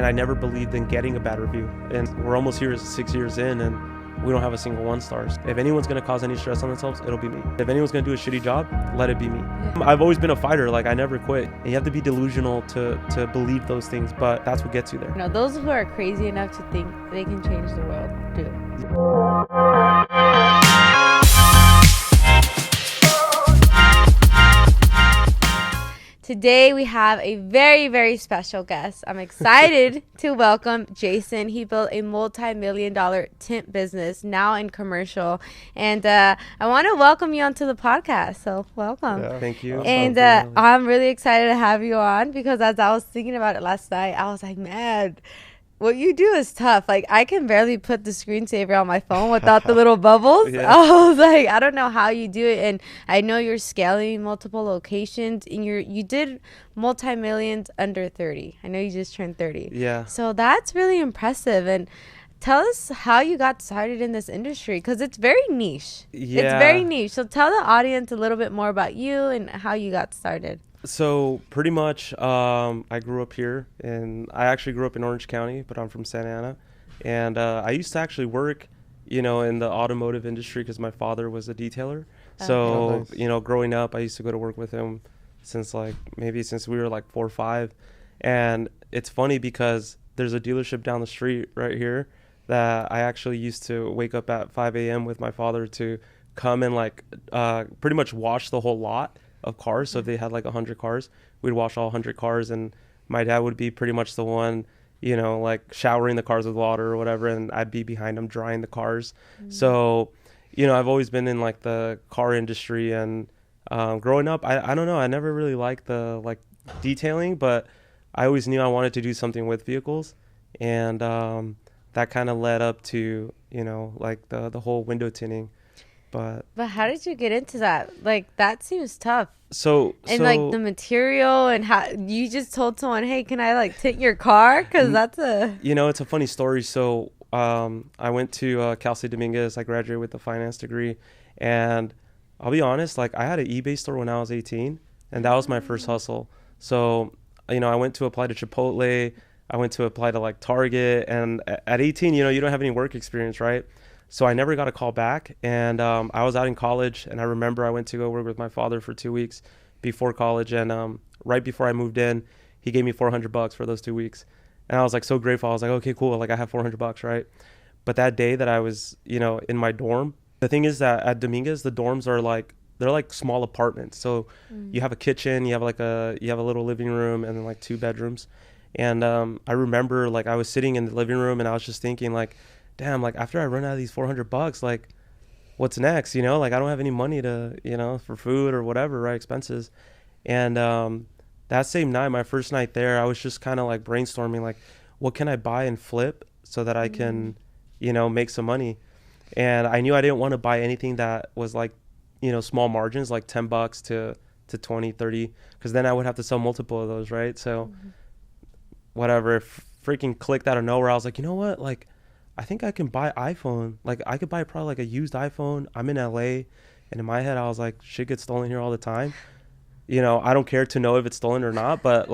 And I never believed in getting a bad review. And we're almost here 6 years in, and we don't have a single 1 stars. If anyone's gonna cause any stress on themselves, it'll be me. If anyone's gonna do a shitty job, let it be me. I've always been a fighter. Like, I never quit. And you have to be delusional to believe those things, but that's what gets you there. You know, those who are crazy enough to think they can change the world do. Today we have a very, very special guest. I'm excited to welcome Jason. He built a multi-million-dollar tint business, now in commercial. And I want to welcome you onto the podcast. So welcome. Yeah, thank you. And I'm really excited to have you on because as I was thinking about it last night, I was like, man, what you do is tough. Like, I can barely put the screensaver on my phone without the little bubbles. Yeah. I was like, I don't know how you do it. And I know you're scaling multiple locations, and you did multi-millions under 30. I know you just turned 30. Yeah. So that's really impressive. And tell us how you got started in this industry, because it's very niche. Yeah. It's very niche. So tell the audience a little bit more about you and how you got started. So pretty much, I grew up here, and I actually grew up in Orange County, but I'm from Santa Ana. And I used to actually work, in the automotive industry because my father was a detailer. So, nice. Growing up, I used to go to work with him since we were like 4 or 5. And it's funny because there's a dealership down the street right here that I actually used to wake up at 5 a.m. with my father to come and pretty much wash the whole lot of cars. So if they had like 100 cars, we'd wash all 100 cars, and my dad would be pretty much the one, showering the cars with water or whatever, and I'd be behind him drying the cars. So, I've always been in like the car industry, and growing up, I don't know, I never really liked the detailing, but I always knew I wanted to do something with vehicles, and that kind of led up to the whole window tinting. But how did you get into that? Like, that seems tough. Like the material, and how you just told someone, hey, can I tint your car? Because that's it's a funny story. So I went to Cal State Dominguez. I graduated with a finance degree, and I'll be honest, I had an eBay store when I was 18, and that was my first hustle. So I went to apply to Chipotle. I went to apply to Target, and at 18, you don't have any work experience, right? So I never got a call back, and I was out in college, and I remember I went to go work with my father for 2 weeks before college, and right before I moved in, he gave me $400 for those 2 weeks, and I was so grateful. I was like, okay, cool, I have $400, right? But that day that I was, in my dorm, the thing is that at Dominguez, the dorms are they're small apartments. So you have a kitchen, you have a little living room, and then 2 bedrooms, and I remember I was sitting in the living room, and I was just thinking damn, after I run out of these $400, what's next? I don't have any money to, for food or whatever, right? Expenses. And that same night, my first night there, I was just kind of brainstorming, what can I buy and flip so that I can, make some money? And I knew I didn't want to buy anything that was small margins, $10 to 20, 30, because then I would have to sell multiple of those, right? So whatever, freaking clicked out of nowhere. I was like, you know what? I think I can buy iPhone. I could buy probably a used iPhone. I'm in LA, and in my head I was like, shit gets stolen here all the time. I don't care to know if it's stolen or not, but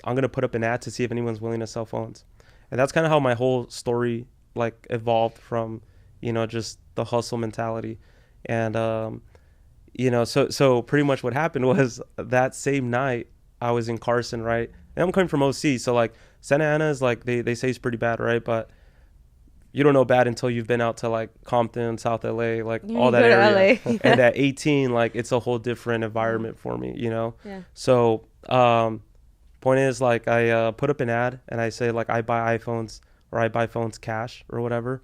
I'm gonna put up an ad to see if anyone's willing to sell phones. And that's kind of how my whole story evolved from, just the hustle mentality. And so pretty much what happened was that same night I was in Carson, right? And I'm coming from OC, so Santa Ana is they say it's pretty bad, right? But you don't know bad until you've been out to Compton, South LA, all that area. And at 18, it's a whole different environment for me, Yeah. So point is I put up an ad, and I say I buy iPhones, or I buy phones cash or whatever.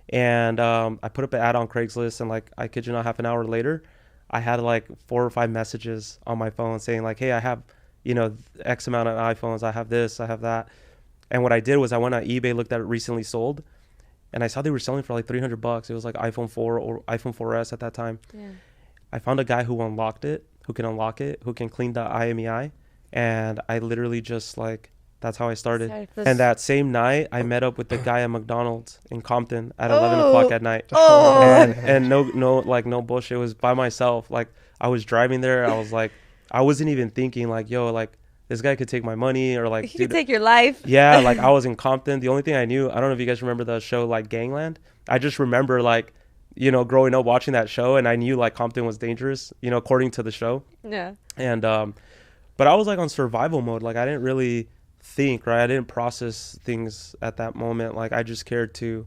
And I put up an ad on Craigslist, and I kid you not, half an hour later, I had 4 or 5 messages on my phone saying hey, I have X amount of iPhones, I have this, I have that. And what I did was I went on eBay, looked at it recently sold, and I saw they were selling for $300. It was iPhone 4 or iPhone 4S at that time. Yeah. I found a guy who can unlock it, who can clean the IMEI. And I literally just that's how I started. And that same night, I met up with the guy at McDonald's in Compton at 11 o'clock at night. And no bullshit. It was by myself. I was driving there. I was I wasn't even thinking yo, this guy could take my money, or like, He could dude, take your life. yeah, like I was in Compton. The only thing I knew, I don't know if you guys remember the show like Gangland. I just remember like, growing up watching that show, and I knew like Compton was dangerous, according to the show. Yeah. And but I was like on survival mode. Like I didn't really think, right? I didn't process things at that moment. Like I just cared to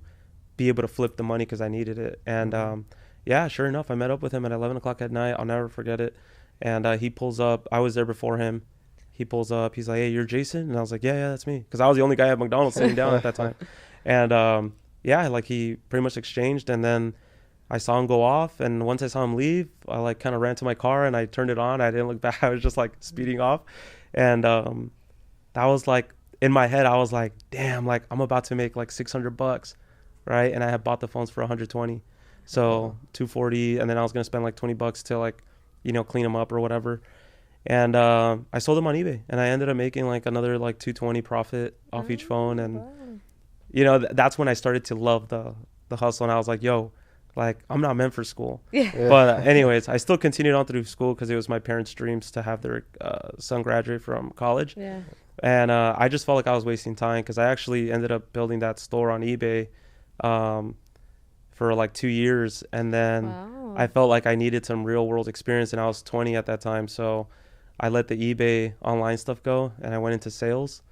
be able to flip the money because I needed it. And yeah, sure enough, I met up with him at 11 o'clock at night. I'll never forget it. And he pulls up. I was there before him. He pulls up. He's like, "Hey, you're Jason?" And I was like, "Yeah, that's me." Because I was the only guy at McDonald's sitting down at that time. And yeah, like he pretty much exchanged. And then I saw him go off. And once I saw him leave, I like kind of ran to my car and I turned it on. I didn't look back. I was just like speeding off. And that was like, in my head, I was like, damn, like I'm about to make like $600, right? And I had bought the phones for 120. So 240. And then I was going to spend like $20 to like, clean them up or whatever. And I sold them on eBay, and I ended up making like another like 220 profit off each phone. And that's when I started to love the hustle. And I was like, yo, like I'm not meant for school. Yeah. But anyways, I still continued on through school because it was my parents' dreams to have their son graduate from college. Yeah. And I just felt like I was wasting time because I actually ended up building that store on eBay for like 2 years. And then Wow. I felt like I needed some real world experience, and I was 20 at that time. So I let the eBay online stuff go, and I went into sales.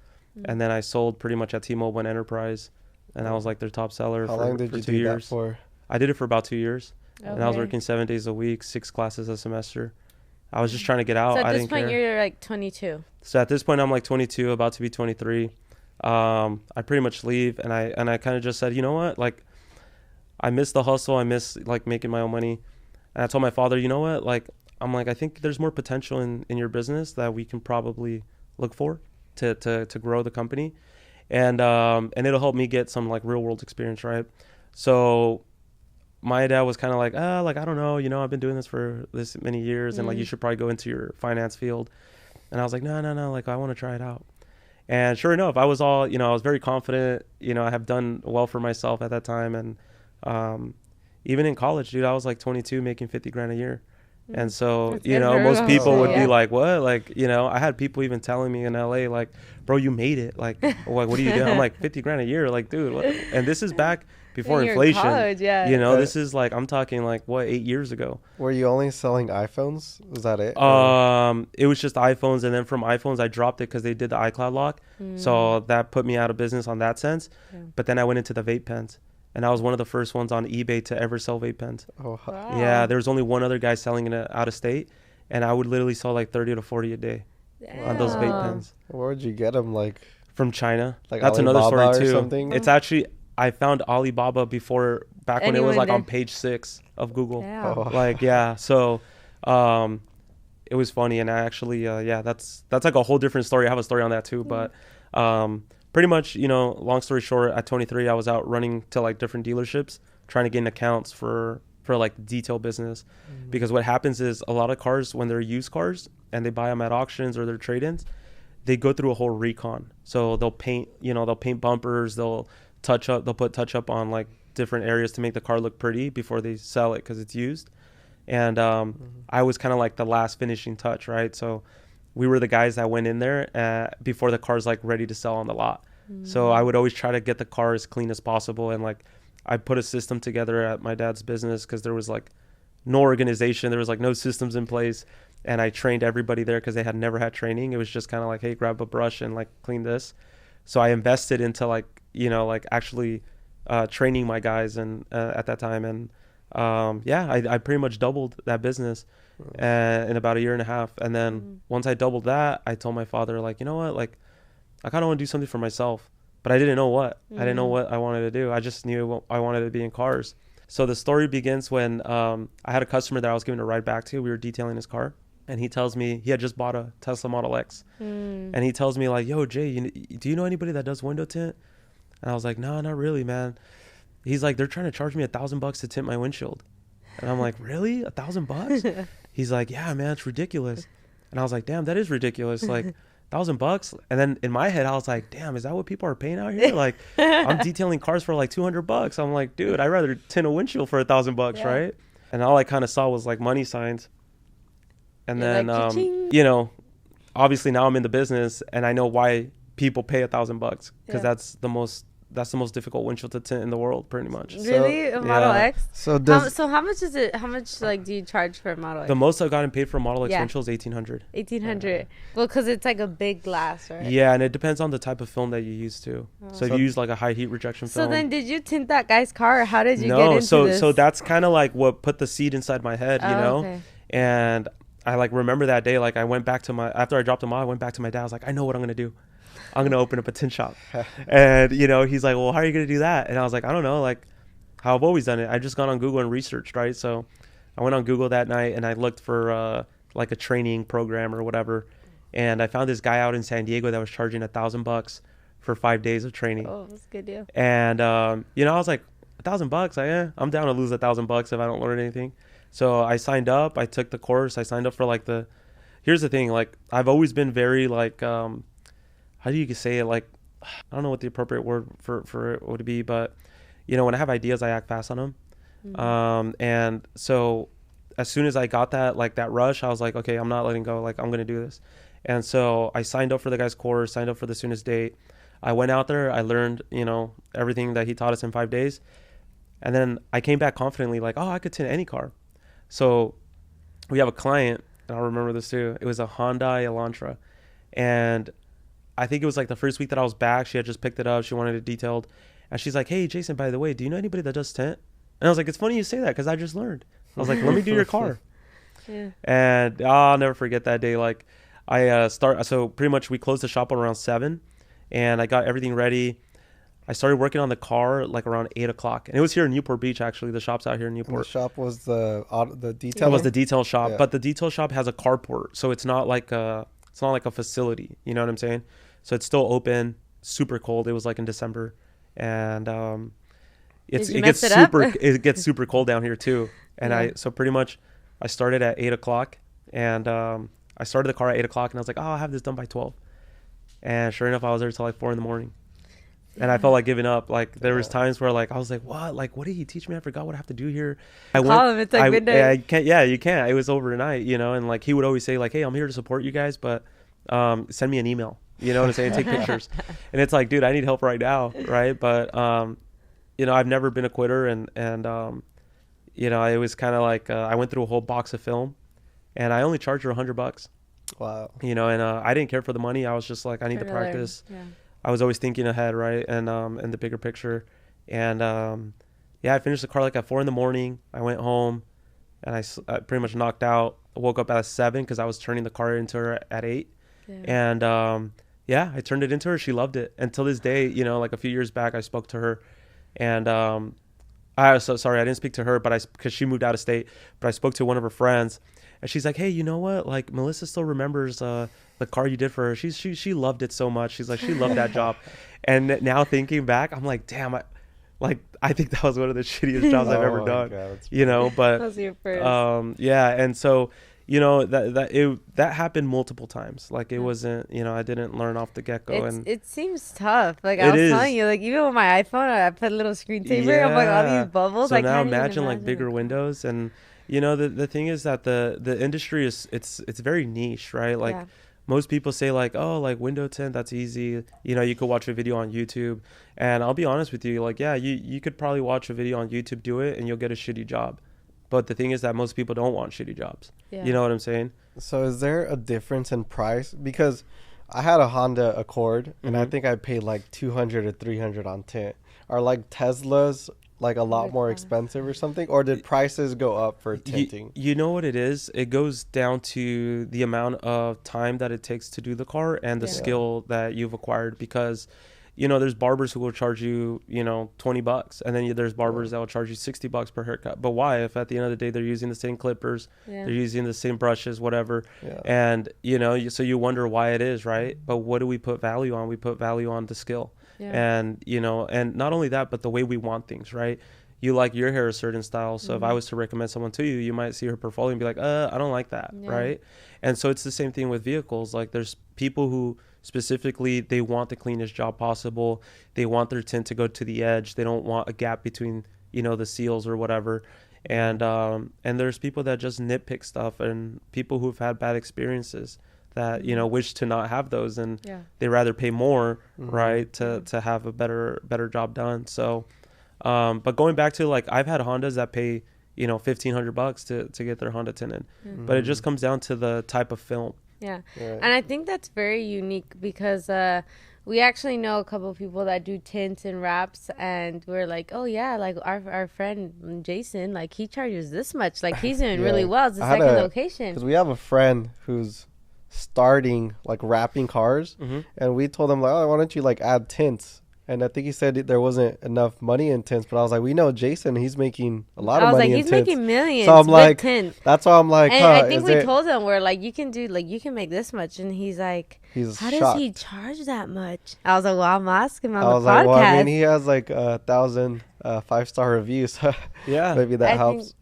And then I sold pretty much at T-Mobile and Enterprise, and I was like their top seller How for, long did for you 2 do years. that for? I did it for about 2 years, and I was Okay. working 7 days a week, 6 classes a semester. I was just trying to get out. So at I this didn't point, care. you're like 22. So at this point, I'm like 22, about to be 23. I pretty much leave, and I kind of just said, you know what, like I miss the hustle. I miss like making my own money. And I told my father, you know what, like I'm like, I think there's more potential in your business that we can probably look for to grow the company. And it'll help me get some like real world experience, right? So my dad was kind of like, like I don't know, I've been doing this for this many years, and like you should probably go into your finance field. And I was like, no, like I want to try it out. And sure enough, I was all, I was very confident. I have done well for myself at that time, and even in college, dude, I was like 22 making 50 grand a year. And so, That's good for most a people hustle, would yeah. be like, what? Like, I had people even telling me in LA, like, bro, you made it. Like, what are you doing? I'm like, 50 grand a year. Like, dude, what? And this is back before When you're in inflation. college, yeah. This is like, I'm talking like, 8 years ago. Were you only selling iPhones? Was that it? It was just iPhones. And then from iPhones, I dropped it because they did the iCloud lock. So that put me out of business on that sense. Yeah. But then I went into the vape pens. And I was one of the first ones on eBay to ever sell vape pens. Oh, Wow. Yeah, there was only one other guy selling it out of state, and I would literally sell like 30 to 40 a day on those vape Damn. pens where would you get them? Like from China. Like That's another Alibaba story or too. something? It's actually, I found Alibaba back when it was Anyone like on did. page 6 of Google. Yeah. Oh. Like, yeah, so it was funny. And I actually, that's like a whole different story. I have a story on that too, but pretty much, long story short, at 23, I was out running to like different dealerships, trying to get in accounts for like detail business. Because what happens is a lot of cars, when they're used cars and they buy them at auctions or they're trade-ins, they go through a whole recon. So they'll paint bumpers, they'll put touch up on like different areas to make the car look pretty before they sell it because it's used. And I was kind of like the last finishing touch, right? So we were the guys that went in there before the car's like ready to sell on the lot. So I would always try to get the car as clean as possible. And like I put a system together at my dad's business because there was like no organization. There was like no systems in place. And I trained everybody there because they had never had training. It was just kind of like, hey, grab a brush and like clean this. So I invested into like, actually training my guys and at that time. And I pretty much doubled that business in about a year and a half. And then once I doubled that, I told my father, like, you know what, like I kind of want to do something for myself, but I didn't know what. I didn't know what I wanted to do. I just knew I wanted to be in cars. So the story begins when I had a customer that I was giving a ride back to. We were detailing his car, and he tells me he had just bought a Tesla Model X. And he tells me like, yo, Jay, do you know anybody that does window tint? And I was like, no, not really, man. He's like, they're trying to charge me $1,000 to tint my windshield. And I'm like, really? $1,000? He's like, yeah, man, it's ridiculous. And I was like, damn, that is ridiculous. Like $1,000. And then in my head, I was like, damn, is that what people are paying out here? Like I'm detailing cars for like $200. I'm like, dude, I'd rather tint a windshield for $1,000, Yeah. right? And all I kind of saw was like money signs. And You're then, like, cha-ching. obviously now I'm in the business and I know why people pay $1,000 because Yeah. that's the most difficult windshield to tint in the world, pretty much. Really? A Model yeah. X? So How much is it? How much like do you charge for a Model X? The most I've gotten paid for a Model X Yeah. windshield is $1,800. 1,800. Well, because it's like a big glass, right? Yeah, and it depends on the type of film that you use too. Oh. So if So- you use like a high heat rejection So film. then, did you tint that guy's car, or how did you get No, into so this? so that's kind of like what put the seed inside my head, you Oh, know. okay. And I like remember that day, like I went back to after I dropped him off, I went back to my dad. I was like, I know what I'm gonna do. I'm gonna open up a tint shop. And you know, he's like, well, how are you gonna do that? And I was like, I don't know, like how I've always done it. I just gone on Google and researched, right? So I went on Google that night and I looked for like a training program or whatever, and I found this guy out in San Diego that was charging $1,000 for 5 days of training. Oh, that's a good deal. And you know, I was like, $1,000, I'm down to lose $1,000 if I don't learn anything. So I signed up. I took the course. I signed up for like here's the thing, like I've always been very like how do you say it, like I don't know what the appropriate word for it would be, but you know, when I have ideas, I act fast on them. And so as soon as I got that rush, I was like, okay, I'm not letting go. Like I'm gonna do this. And so I signed up for the guy's course, signed up for the soonest date. I went out there. I learned, you know, everything that he taught us in 5 days. And then I came back confidently like, oh, I could tint any car. So we have a client, and I'll remember this too. It was a Hyundai Elantra. And I think it was like the first week that I was back. She had just picked it up. She wanted it detailed. And she's like, hey, Jason, by the way, do you know anybody that does tint? And I was like, it's funny you say that because I just learned. I was like, let me do your car. Yeah. And I'll never forget that day. Like so pretty much we closed the shop around 7 and I got everything ready. I started working on the car like around 8 o'clock. And it was here in Newport Beach, actually. The shop's out here in And the Newport. shop was the detail. It was the detail shop, Yeah. but the detail shop has a carport. So it's not like a facility. You know what I'm saying? So it's still open, super cold. It was like in December. And Did you it mess gets it up? it gets super cold down here too. And Yeah. so pretty much I started at 8 o'clock and I started the car at 8 o'clock and I was like, oh, I'll have this done by 12. And sure enough, I was there till like 4 a.m. And I felt like giving up. Like there was times where like I was like, what? Like what did he teach me? I forgot what I have to do here. Call him. It's like midnight. Yeah, you can't. Yeah, you can't. It was overnight, you know. And like he would always say like, hey, I'm here to support you guys, but send me an email. You know what I'm saying? Take pictures. And it's like, dude, I need help right now, right? But you know, I've never been a quitter, and you know, it was kind of like I went through a whole box of film, and I only charged her $100. Wow. You know, and I didn't care for the money. I was just like, I need to practice. Yeah. I was always thinking ahead, right, and in the bigger picture. And yeah, I finished the car like at 4 a.m. I went home, and I pretty much knocked out. I woke up at 7 because I was turning the car into her at 8. Yeah. And yeah, I turned it into her. She loved it. Until this day, you know, like a few years back, I spoke to her, and I was so sorry I didn't speak to her, but because she moved out of state. But I spoke to one of her friends, and she's like, "Hey, you know what? Like Melissa still remembers the car you did for her. She loved it so much. She's like, she loved that job." And now thinking back, I'm like, damn, I think that was one of the shittiest jobs I've ever my done. God, that's You know, That but was your first. yeah, and so you know that happened multiple times. Like it Yeah. wasn't, you know, I didn't learn off the get go, and It seems tough. Like It I was is. telling you, like even with my iPhone, I put a little screensaver. I'm like all Yeah. these bubbles. So I now can't even imagine like imagine bigger it. windows, and you know the thing is that the industry is it's very niche, right? Like Yeah. most people say like, oh, like window tint, that's easy. You know, you could watch a video on YouTube, and I'll be honest with you, like yeah, you could probably watch a video on YouTube, do it, and you'll get a shitty job. But the thing is that most people don't want shitty jobs. Yeah. You know what I'm saying? So is there a difference in price? Because I had a Honda Accord, and I Mhm. think I paid like 200 or 300 on tint. Are like Teslas like a lot Like more that. expensive or something? Or did prices go up for tinting? You know what it is? It goes down to the amount of time that it takes to do the car and the Yeah. skill that you've acquired, because you know there's barbers who will charge you, you know, $20, and then there's barbers that will charge you $60 per haircut. But why? If at the end of the day they're using the same clippers, Yeah. they're using the same brushes, whatever, Yeah. and you know, so you wonder why it is, right? But what do we put value on? We put value on the skill. Yeah. And you know, and not only that, but the way we want things, right? You like your hair a certain style, so if I Mhm. was to recommend someone to you, you might see her portfolio and be like, I don't like that, Yeah. right? And so it's the same thing with vehicles. Like there's people who specifically, they want the cleanest job possible, they want their tint to go to the edge, they don't want a gap between, you know, the seals or whatever. And there's people that just nitpick stuff, and people who've had bad experiences that wish to not have those, and Yeah. they rather pay more, Mhm. right, to have a better job done. So, but going back to, like, I've had Hondas that pay $1,500 to get their Honda tinted, but it just comes down to the type of film. Yeah. Right. And I think that's very unique because we actually know a couple of people that do tints and wraps, and we're like, oh yeah, like our friend Jason, like he charges this much, like he's doing really Yeah. well. It's the I had second a- location. Because we have a friend who's starting like wrapping cars, Mhm. and we told him like, oh, why don't you like add tints? And I think he said there wasn't enough money in tints, but I was like, we know Jason, he's making a lot I of was money like, in he's tints. making millions So I'm with like, tint. That's why I'm like, And huh, I think is we it- told him, we're like, you can do, like, you can make this much, and he's like, he's how shocked. does he charge that much? I was like, well, I'm asking him on I was the like, podcast. well, I mean, he has like 1,000 5-star reviews. Yeah. Maybe that I helps. think-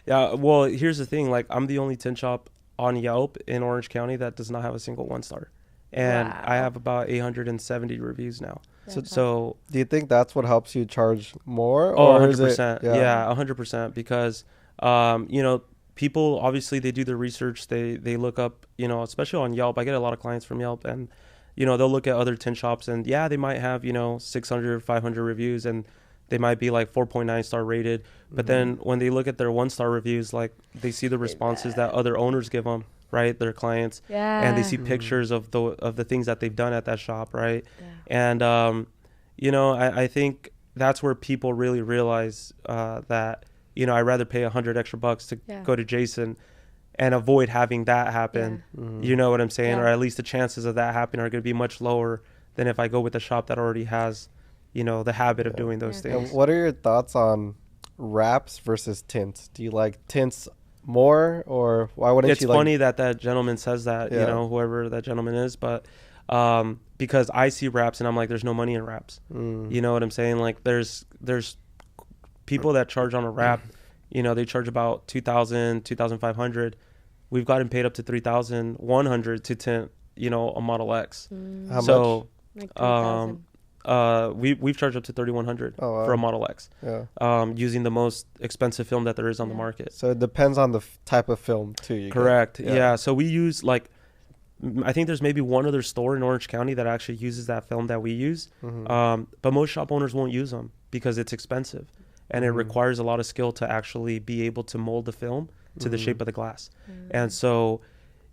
Yeah, well, here's the thing. Like, I'm the only tint shop on Yelp in Orange County that does not have a single 1-star. And I Wow. have about 870 reviews now. That's So, Do you think that's what helps you charge more? oh, Or is it- 100%. Yeah, 100%. Because, people, obviously, they do their research. They look up, especially on Yelp. I get a lot of clients from Yelp, and, they'll look at other tint shops, and yeah, they might have, 600, 500 reviews, and they might be like 4.9 star rated. But then when they look at their 1-star reviews, like, they see the responses that other owners give them, right? Their clients. Yeah. And they see pictures of the things that they've done at that shop, right? Yeah. And I think that's where people really realize that I'd rather pay $100 extra to Yeah. go to Jason and avoid having that happen. Mhm. You know what I'm saying? Yeah. Or at least the chances of that happening are going to be much lower than if I go with a shop that already has the habit of Yeah. doing those Yeah. And things. what are your thoughts on wraps versus tints? Do you like tints more, or why wouldn't It's you like? funny that gentleman says that, Yeah. whoever that gentleman is, but because I see wraps and I'm like, there's no money in wraps. Mm. You know what I'm saying? Like, there's people that charge on a wrap, they charge about 2,000, 2,500. We've gotten paid up to 3,100 to tint, a Model X. How So, Like 3,000. we've charged up to 3,100 Oh, wow. for a Model X, Yeah. using the most expensive film that there is on the Yeah. market. So it depends on the type of film too. You get. Correct. Yeah. Yeah. So we use, like, I think there's maybe one other store in Orange County that actually uses that film that we use. Mhm. But most shop owners won't use them because it's expensive, and it Mhm. requires a lot of skill to actually be able to mold the film to the Mhm. shape of the glass. Mm. And so,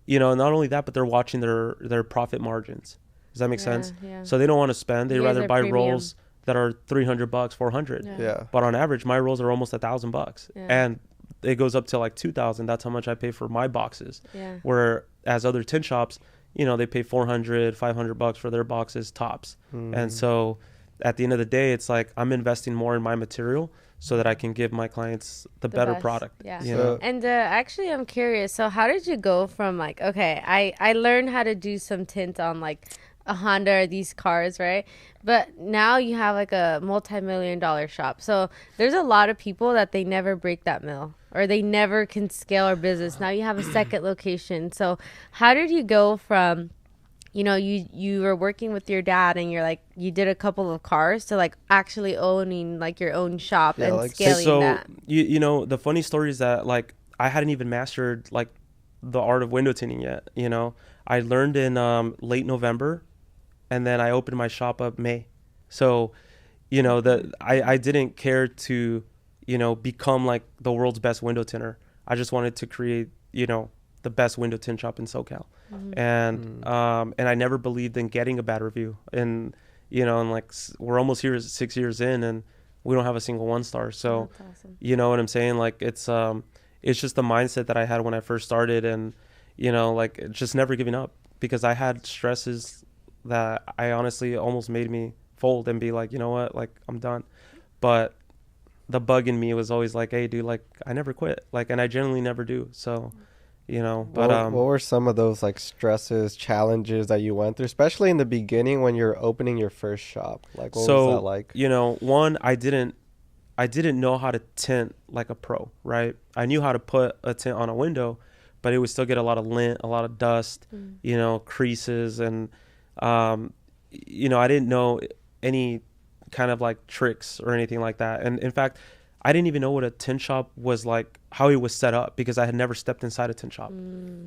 not only that, but they're watching their profit margins. Does that make sense? Yeah. So they don't want to spend. They You guys rather are buy premium. rolls that are $300, 400. Yeah. Yeah. But on average, my rolls are almost $1,000, Yeah. and it goes up to like 2,000. That's how much I pay for my boxes. Yeah. Whereas other tin shops, they pay 400, $500 for their boxes tops. Mhm. And so at the end of the day, it's like I'm investing more in my material so that I can give my clients the better best. product. Yeah. You So- know? And actually, I'm curious. So, how did you go from like, okay, I learned how to do some tint on like a Honda or these cars, right? But now you have like a multi-million-dollar shop. So there's a lot of people that they never break that mill or they never can scale our business. Now you have a second location. So how did you go from, you were working with your dad and you're like, you did a couple of cars to like actually owning like your own shop Yeah, and like, scaling So that? the funny story is that, like, I hadn't even mastered like the art of window tinting yet. I learned in late November, and then I opened my shop up May. So I didn't care to become like the world's best window tinter. I just wanted to create the best window tint shop in SoCal. And I never believed in getting a bad review, and and like we're almost here 6 years in and we don't have a single 1-star. So That's awesome. you know what I'm saying? Like, it's just the mindset that I had when I first started, and like, just never giving up, because I had stresses that I honestly almost made me fold and be like, you know what, like, I'm done. But the bug in me was always like, hey dude, like, I never quit, like, and I generally never do. So but what were some of those like stresses, challenges that you went through, especially in the beginning when you're opening your first shop? Like, what was that like? One, I didn't know how to tint like a pro, right? I knew how to put a tint on a window, but it would still get a lot of lint, a lot of dust, creases, and I didn't know any kind of like tricks or anything like that. And in fact, I didn't even know what a tint shop was like, how it was set up, because I had never stepped inside a tint shop.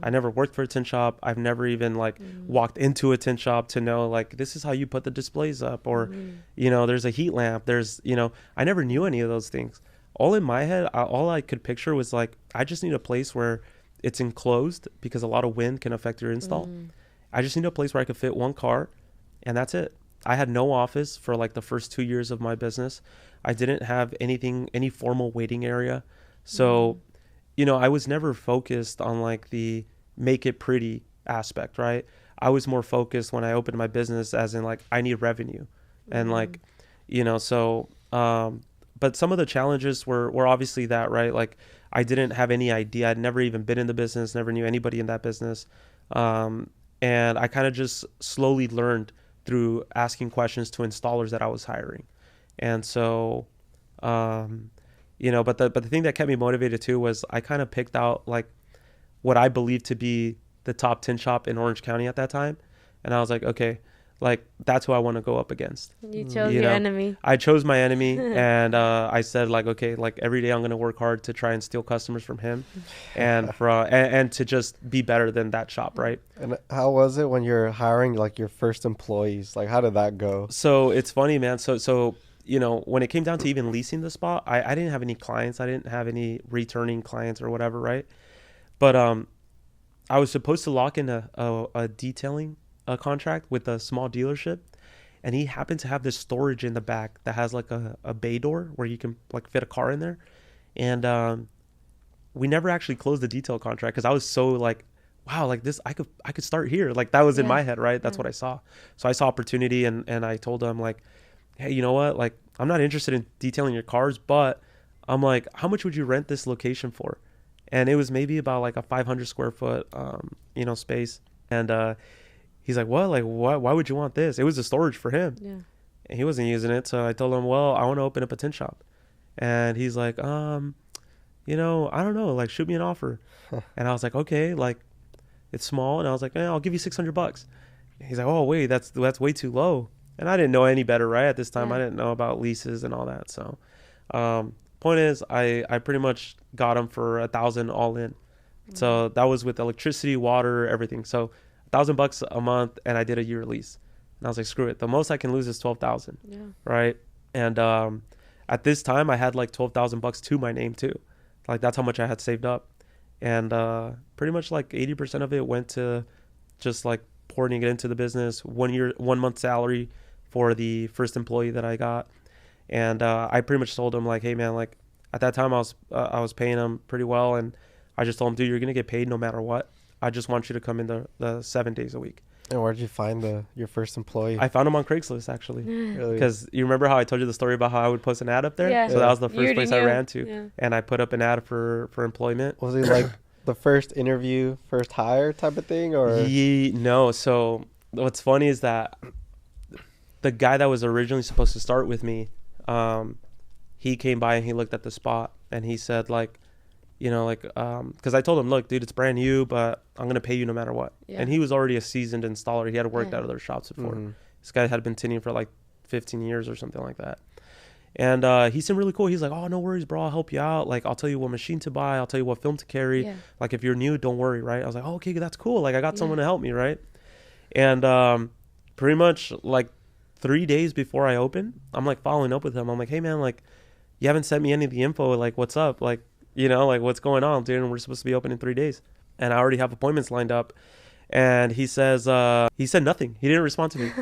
I never worked for a tint shop. I've never even like walked into a tint shop to know like, this is how you put the displays up, or, you know, there's a heat lamp. There's, you know, I never knew any of those things. All in my head, all I could picture was like, I just need a place where it's enclosed, because a lot of wind can affect your install. I just need a place where I could fit one car, and that's it. I had no office for like the first 2 years of my business. I didn't have any formal waiting area. So, you know, I was never focused on like the make it pretty aspect, right? I was more focused when I opened my business as in like, I need revenue. And like, you know, so, but some of the challenges were obviously that, right? Like, I didn't have any idea. I'd never even been in the business, never knew anybody in that business. And I kind of just slowly learned through asking questions to installers that I was hiring. And so, you know, but the thing that kept me motivated too was I kind of picked out like what I believed to be the top tint shop in Orange County at that time. And I was like, okay, like that's who I want to go up against. You chose your enemy. I chose my enemy. And I said like, okay, like every day I'm going to work hard to try and steal customers from him and and to just be better than that shop, right? And how was it when you're hiring like your first employees? Like, how did that go? So it's funny, man. So you know, when it came down to even leasing the spot, I didn't have any clients. I didn't have any returning clients or whatever, right? But I was supposed to lock in a detailing contract with a small dealership, and he happened to have this storage in the back that has like a bay door where you can like fit a car in there. And we never actually closed the detail contract because I was so like, wow, like this, I could start here. Like that was in my head, right? That's what I saw. So I saw opportunity, and I told him like, hey, you know what? Like, I'm not interested in detailing your cars, but I'm like, how much would you rent this location for? And it was maybe about like a 500 square foot, you know, space. And he's like, what? Like, why would you want this? It was a storage for him. Yeah. And he wasn't using it. So I told him, well, I want to open up a tint shop. And he's like, you know, I don't know, like, shoot me an offer. And I was like, okay, like, it's small. And I was like, I'll give you $600. He's like, oh, wait, that's way too low. And I didn't know any better, right? At this time, I didn't know about leases and all that. So, point is, I pretty much got him for $1,000 all in. So that was with electricity, water, everything. So $1,000 a month, and I did a year lease. And I was like, screw it. The most I can lose is $12,000. Yeah. Right. And at this time, I had like $12,000 to my name too. Like that's how much I had saved up, and pretty much like 80% of it went to just like pouring it into the business. 1 month salary for the first employee that I got. And I pretty much told him like, hey man, like at that time I was paying him pretty well, and I just told him, dude, you're gonna get paid no matter what. I just want you to come in the 7 days a week. And where'd you find your first employee? I found him on Craigslist actually. Really? Because you remember how I told you the story about how I would post an ad up there? Yeah. So that was the first place I ran to, and I put up an ad for employment. Was he like the first interview, first hire type of thing, or? No. So what's funny is that the guy that was originally supposed to start with me, he came by and he looked at the spot and he said like, you know, like, because I told him, look, dude, it's brand new, but I'm gonna pay you no matter what. Yeah. And he was already a seasoned installer. He had worked at other shops before. This guy had been tinting for like 15 years or something like that. And he seemed really cool. He's like, oh, no worries, bro. I'll help you out. Like, I'll tell you what machine to buy. I'll tell you what film to carry. Yeah. Like, if you're new, don't worry, right? I was like, oh, okay, that's cool. Like, I got someone to help me, right? And pretty much like 3 days before I opened, I'm like following up with him. I'm like, hey, man, like, you haven't sent me any of the info. Like, what's up? Like, you know, like, what's going on, dude? And we're supposed to be open in 3 days. And I already have appointments lined up. And he says, he said nothing. He didn't respond to me.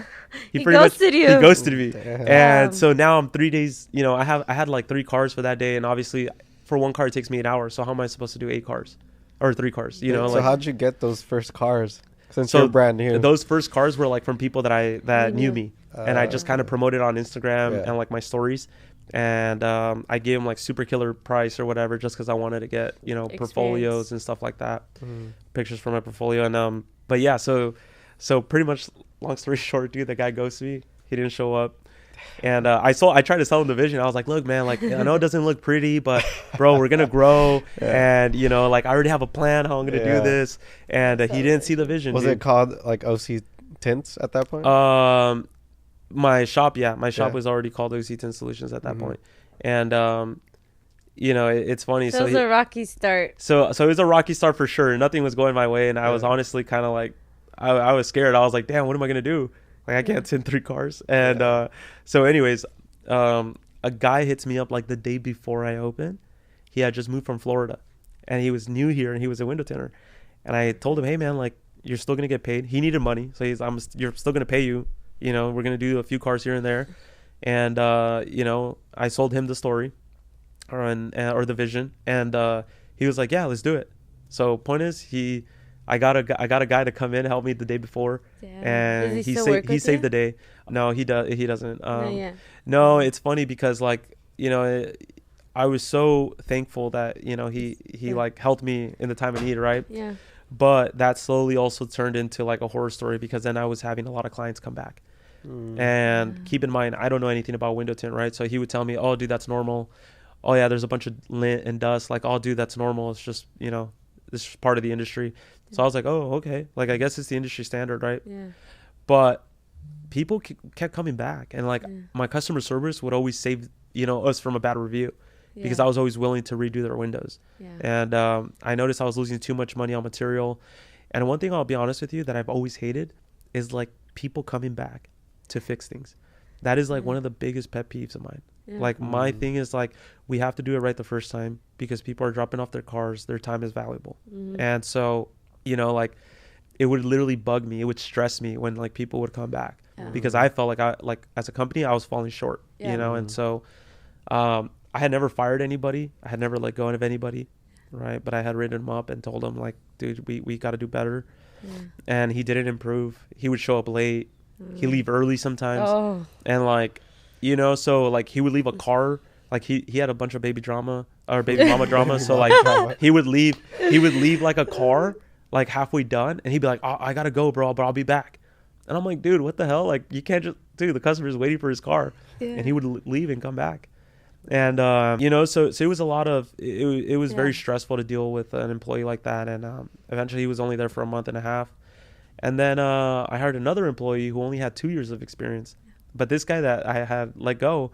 He ghosted you. He ghosted me. Damn. And so now I'm 3 days, you know, I had like 3 cars for that day. And obviously for one car, it takes me 8 hours. So how am I supposed to do 8 cars or 3 cars? You know, so how'd you get those first cars? Since you're brand new. Those first cars were like from people that knew me. And I just kind of promoted on Instagram and like my stories. And I gave him like super killer price or whatever, just because I wanted to get, you know, portfolios and stuff like that, pictures from my portfolio. And but yeah, so pretty much, long story short, dude, the guy ghosted me. He didn't show up. And I tried to sell him the vision. I was like, look, man, like, I know it doesn't look pretty, but bro, we're gonna grow. And you know, like, I already have a plan how I'm gonna do this. And he didn't see the vision. Was it called like OC Tints at that point? My shop was already called OC Tint Solutions at that point. And it's funny. So it was a rocky start. So it was a rocky start for sure. Nothing was going my way, and I was honestly kind of like, I was scared. I was like, damn, what am I gonna do? Like, I can't tint 3 cars. And so anyways, a guy hits me up like the day before I opened. He had just moved from Florida, and he was new here, and he was a window tinter. And I told him, hey man, like, you're still gonna get paid. He needed money, so you're still gonna pay you. We're gonna do a few cars here and there. And I sold him the story, or the vision, and he was like, yeah, let's do it. So point is, I got a guy to come in, help me the day before. Damn. And Does he saved the day. No, he doesn't. Yeah. No, it's funny because, like, I was so thankful that he like helped me in the time of need, right? Yeah. But that slowly also turned into like a horror story, because then I was having a lot of clients come back. And keep in mind, I don't know anything about window tint, right? So he would tell me, oh dude, that's normal. Oh yeah, there's a bunch of lint and dust. Like, oh dude, that's normal. It's just, this is part of the industry. So I was like, oh, okay. Like, I guess it's the industry standard, right? Yeah. But people kept coming back, and like my customer service would always save us from a bad review, because I was always willing to redo their windows. And I noticed I was losing too much money on material. And one thing I'll be honest with you that I've always hated is like people coming back to fix things. That is like one of the biggest pet peeves of mine. Like, my thing is, like, we have to do it right the first time, because people are dropping off their cars, their time is valuable. And so like, it would literally bug me, it would stress me when like people would come back, because I felt like as a company I was falling short. And so I had never fired anybody, I had never let go of anybody, right? But I had written him up and told him, like, dude, we got to do better. And he didn't improve. He would show up late, he'd leave early sometimes. And like, so like he would leave a car, like he had a bunch of baby drama or baby mama drama. So like he would leave like a car like halfway done, and he'd be like, oh, I gotta go, bro, but I'll be back. And I'm like, dude, what the hell? Like, you can't just, dude, the customer's waiting for his car. And he would leave and come back. And so it was a lot of it was very stressful to deal with an employee like that. And eventually he was only there for a month and a half. And then I hired another employee who only had 2 years of experience. But this guy that I had let go,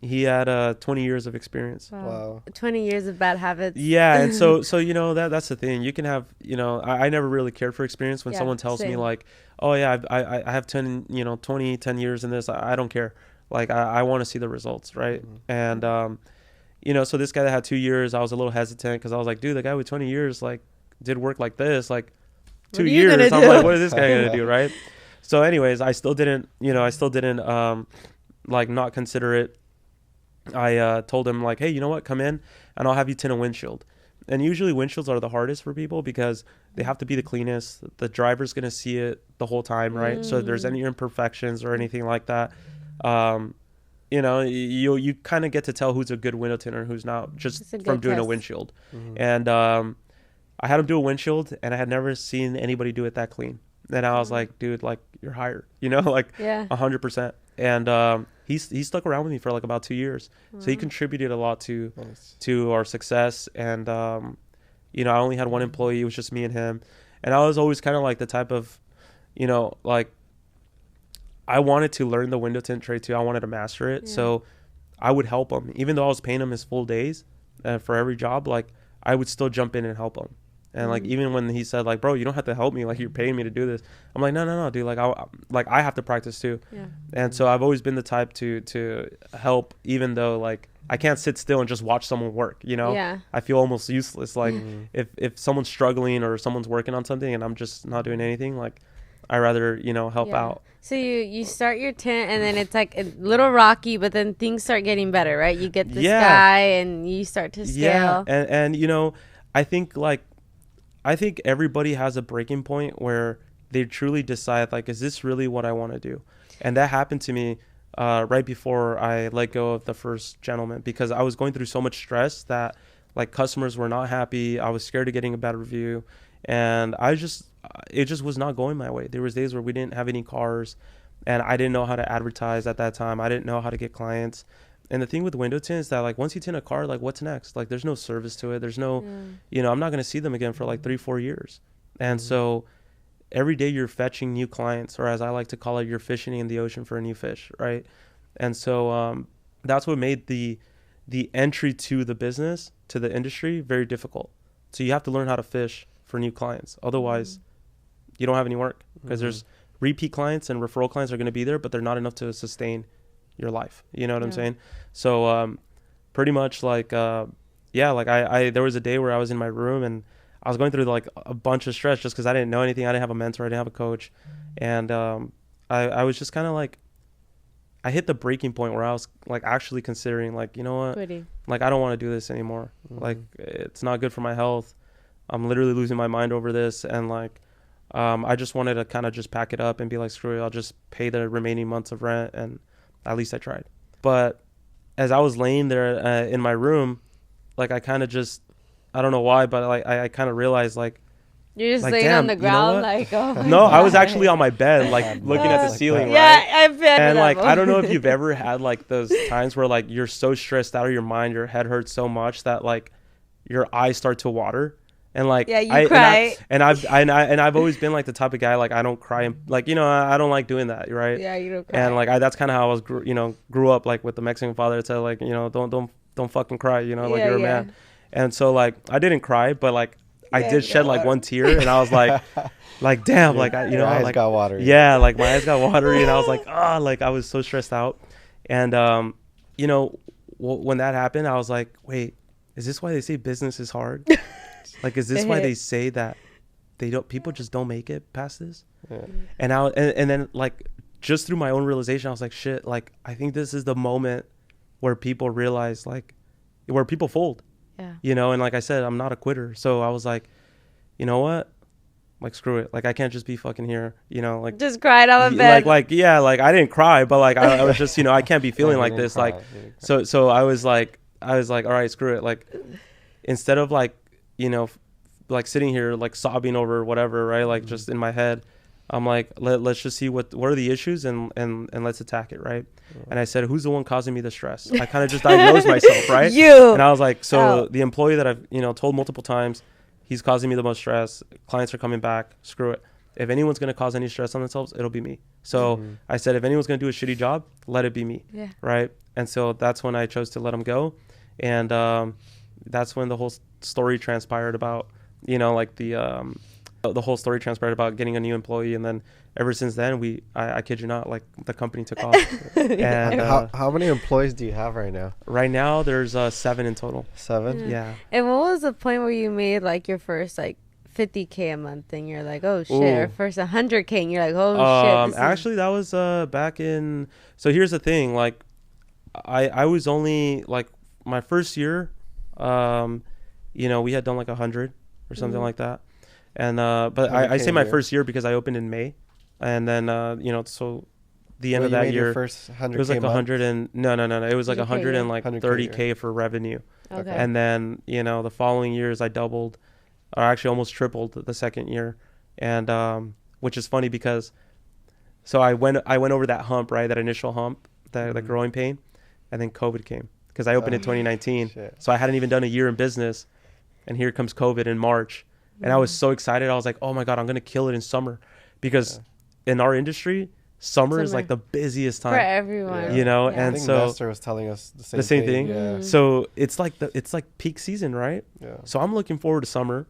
he had 20 years of experience. Wow. 20 years of bad habits. Yeah. And so that's the thing. You can have, I never really cared for experience. When someone tells me like, oh yeah, I have 10 years in this, I don't care. Like, I want to see the results, right? And so this guy that had 2 years, I was a little hesitant, because I was like, dude, the guy with 20 years like did work like this, like 2 years. I'm like, what is this guy gonna do, right? So anyways, I still didn't like not consider it. I told him, like, hey, you know what, come in and I'll have you tint a windshield. And usually windshields are the hardest for people, because they have to be the cleanest. The driver's gonna see it the whole time, right? So if there's any imperfections or anything like that, you kind of get to tell who's a good window tinter and who's not, just from doing a windshield. And I had him do a windshield, and I had never seen anybody do it that clean. And I was like, dude, like, you're hired, like 100%. And he stuck around with me for like about 2 years. So he contributed a lot to our success. And I only had one employee. It was just me and him. And I was always kind of like the type of, like, I wanted to learn the window tint trade too. I wanted to master it. So I would help him, even though I was paying him his full days for every job. Like, I would still jump in and help him. And like, even when he said like, bro, you don't have to help me, like, you're paying me to do this, I'm like, no, dude, like, I have to practice too. And so I've always been the type to help, even though like I can't sit still and just watch someone work, I feel almost useless. Like, if someone's struggling or someone's working on something and I'm just not doing anything, like, I rather help out. So you start your tint, and then it's like a little rocky, but then things start getting better, right? You get this guy and you start to scale. And I think everybody has a breaking point where they truly decide, like, is this really what I want to do? And that happened to me right before I let go of the first gentleman, because I was going through so much stress that like customers were not happy. I was scared of getting a bad review, and it just was not going my way. There was days where we didn't have any cars, and I didn't know how to advertise at that time. I didn't know how to get clients. And the thing with window tint is that, like, once you tint a car, like, what's next? Like, there's no service to it. There's no, I'm not going to see them again for like 3-4 years. And so every day you're fetching new clients, or as I like to call it, you're fishing in the ocean for a new fish, right? And so that's what made the the entry to the business, to the industry, very difficult. So you have to learn how to fish for new clients. Otherwise, you don't have any work, because there's repeat clients and referral clients are going to be there, but they're not enough to sustain your life. You know what I'm saying? So pretty much like, like I there was a day where I was in my room and I was going through like a bunch of stress just because I didn't know anything. I didn't have a mentor. I didn't have a coach. And I was just kind of like, I hit the breaking point where I was like actually considering like, you know what? Quitting. Like, I don't want to do this anymore. Like, it's not good for my health. I'm literally losing my mind over this. And like, I just wanted to kind of just pack it up and be like, screw it. I'll just pay the remaining months of rent. And at least I tried. But as I was laying there in my room, like I kind of just, I don't know why, but like I kind of realized like, you're just like, laying damn, on the you know ground, what? like, oh my no, God. I was actually on my bed, like looking at the ceiling, Yeah, right? I've been And to like, that I don't know moment. if you've ever had like those times where like you're so stressed out of your mind, your head hurts so much that like your eyes start to water. And like, Yeah, you cry. I've always been like the type of guy, like I don't cry, and like, you know, I don't like doing that, right? Yeah, you don't cry. And like that's kind of how I was grew up, like with the Mexican father that said like, you know, don't fucking cry, you know, like you're a man. And so like I didn't cry, but like I did shed like one tear, and I was like like damn, like I, you know, your eyes like got watery. yeah, like my eyes got watery, and I was like, like I was so stressed out. And you know, when that happened, I was like, wait, is this why they say business is hard? Like, is this why they say that people just don't make it past this? Yeah. And then like just through my own realization, I was like, shit, like I think this is the moment where people realize, like, where people fold. Yeah. You know, and like I said, I'm not a quitter. So I was like, you know what? Like, screw it. Like, I can't just be fucking here, you know, like just cried on my bed. like yeah, like I didn't cry, but like I was just, you know, I can't be feeling like this. Like, so I was like, all right, screw it. Like, instead of like, you know, like sitting here like sobbing over whatever, right? Like just in my head, I'm like, let's just see what are the issues and let's attack it, right? And I said, who's the one causing me the stress? I kind of just diagnosed myself, right? You. And I was like, so the employee that I've, you know, told multiple times, he's causing me the most stress. Clients are coming back. Screw it. If anyone's going to cause any stress on themselves, it'll be me. So I said, if anyone's going to do a shitty job, let it be me. Yeah. Right. And so that's when I chose to let him go. And that's when the whole story transpired about, you know, like the whole story transpired about getting a new employee. And then ever since then, I kid you not, like the company took off. And how many employees do you have right now? right now there's 7 in total. 7? Yeah. And what was the point where you made like your first like $50K a month and you're like, oh shit, Ooh. or first $100K and you're like, oh shit. Actually, that was back in. So here's the thing, like I was only like my first year, you know, we had done like 100 or something like that. And but I say my first year because I opened in May, and then you know, so the end of that year, first 100K it was like 100 and no, it was like 100 and like 100K 30K for revenue. Okay. And then, you know, the following years I doubled, or actually almost tripled the second year. And which is funny because so I went over that hump, right? That initial hump, that growing pain, and then COVID came because I opened in 2019. Shit. So I hadn't even done a year in business, and here comes COVID in March. And I was so excited. I was like, oh my God, I'm going to kill it in summer, because in our industry, summer is like the busiest time for everyone, you know. Yeah. And I think so Nestor was telling us the same thing. Yeah. So it's like peak season, right? Yeah. So I'm looking forward to summer.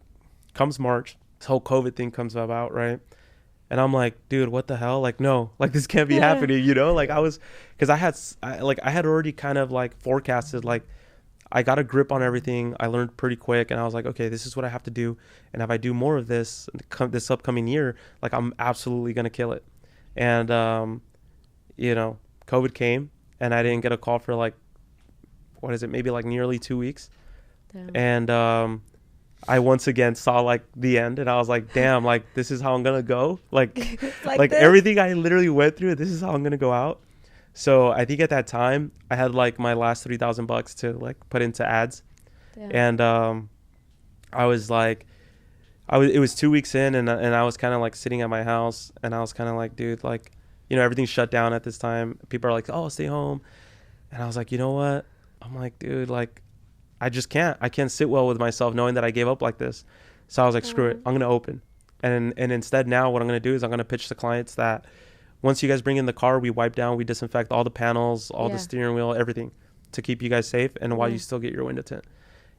Comes March, this whole COVID thing comes about, right? And I'm like, dude, what the hell? Like, no, like this can't be happening, you know? Like because I had already kind of like forecasted, like I got a grip on everything. I learned pretty quick, and I was like, okay, this is what I have to do. And if I do more of this upcoming year, like I'm absolutely gonna kill it. And you know, COVID came, and I didn't get a call for like, what is it? Maybe like nearly 2 weeks. Damn. And I once again saw like the end, and I was like, damn, like this is how I'm gonna go. Like like everything I literally went through, this is how I'm gonna go out. So I think at that time I had like my last $3,000 to like put into ads. Damn. And I was like, it was 2 weeks in, and I was kind of like sitting at my house, and I was kind of like, dude, like, you know, everything's shut down at this time. People are like, oh, stay home. And I was like, you know what? I'm like, dude, like, I can't sit well with myself knowing that I gave up like this. So I was like, screw it. I'm going to open. And instead now what I'm going to do is I'm going to pitch to clients that once you guys bring in the car, we wipe down, we disinfect all the panels, all the steering wheel, everything. to keep you guys safe and while you still get your window tint.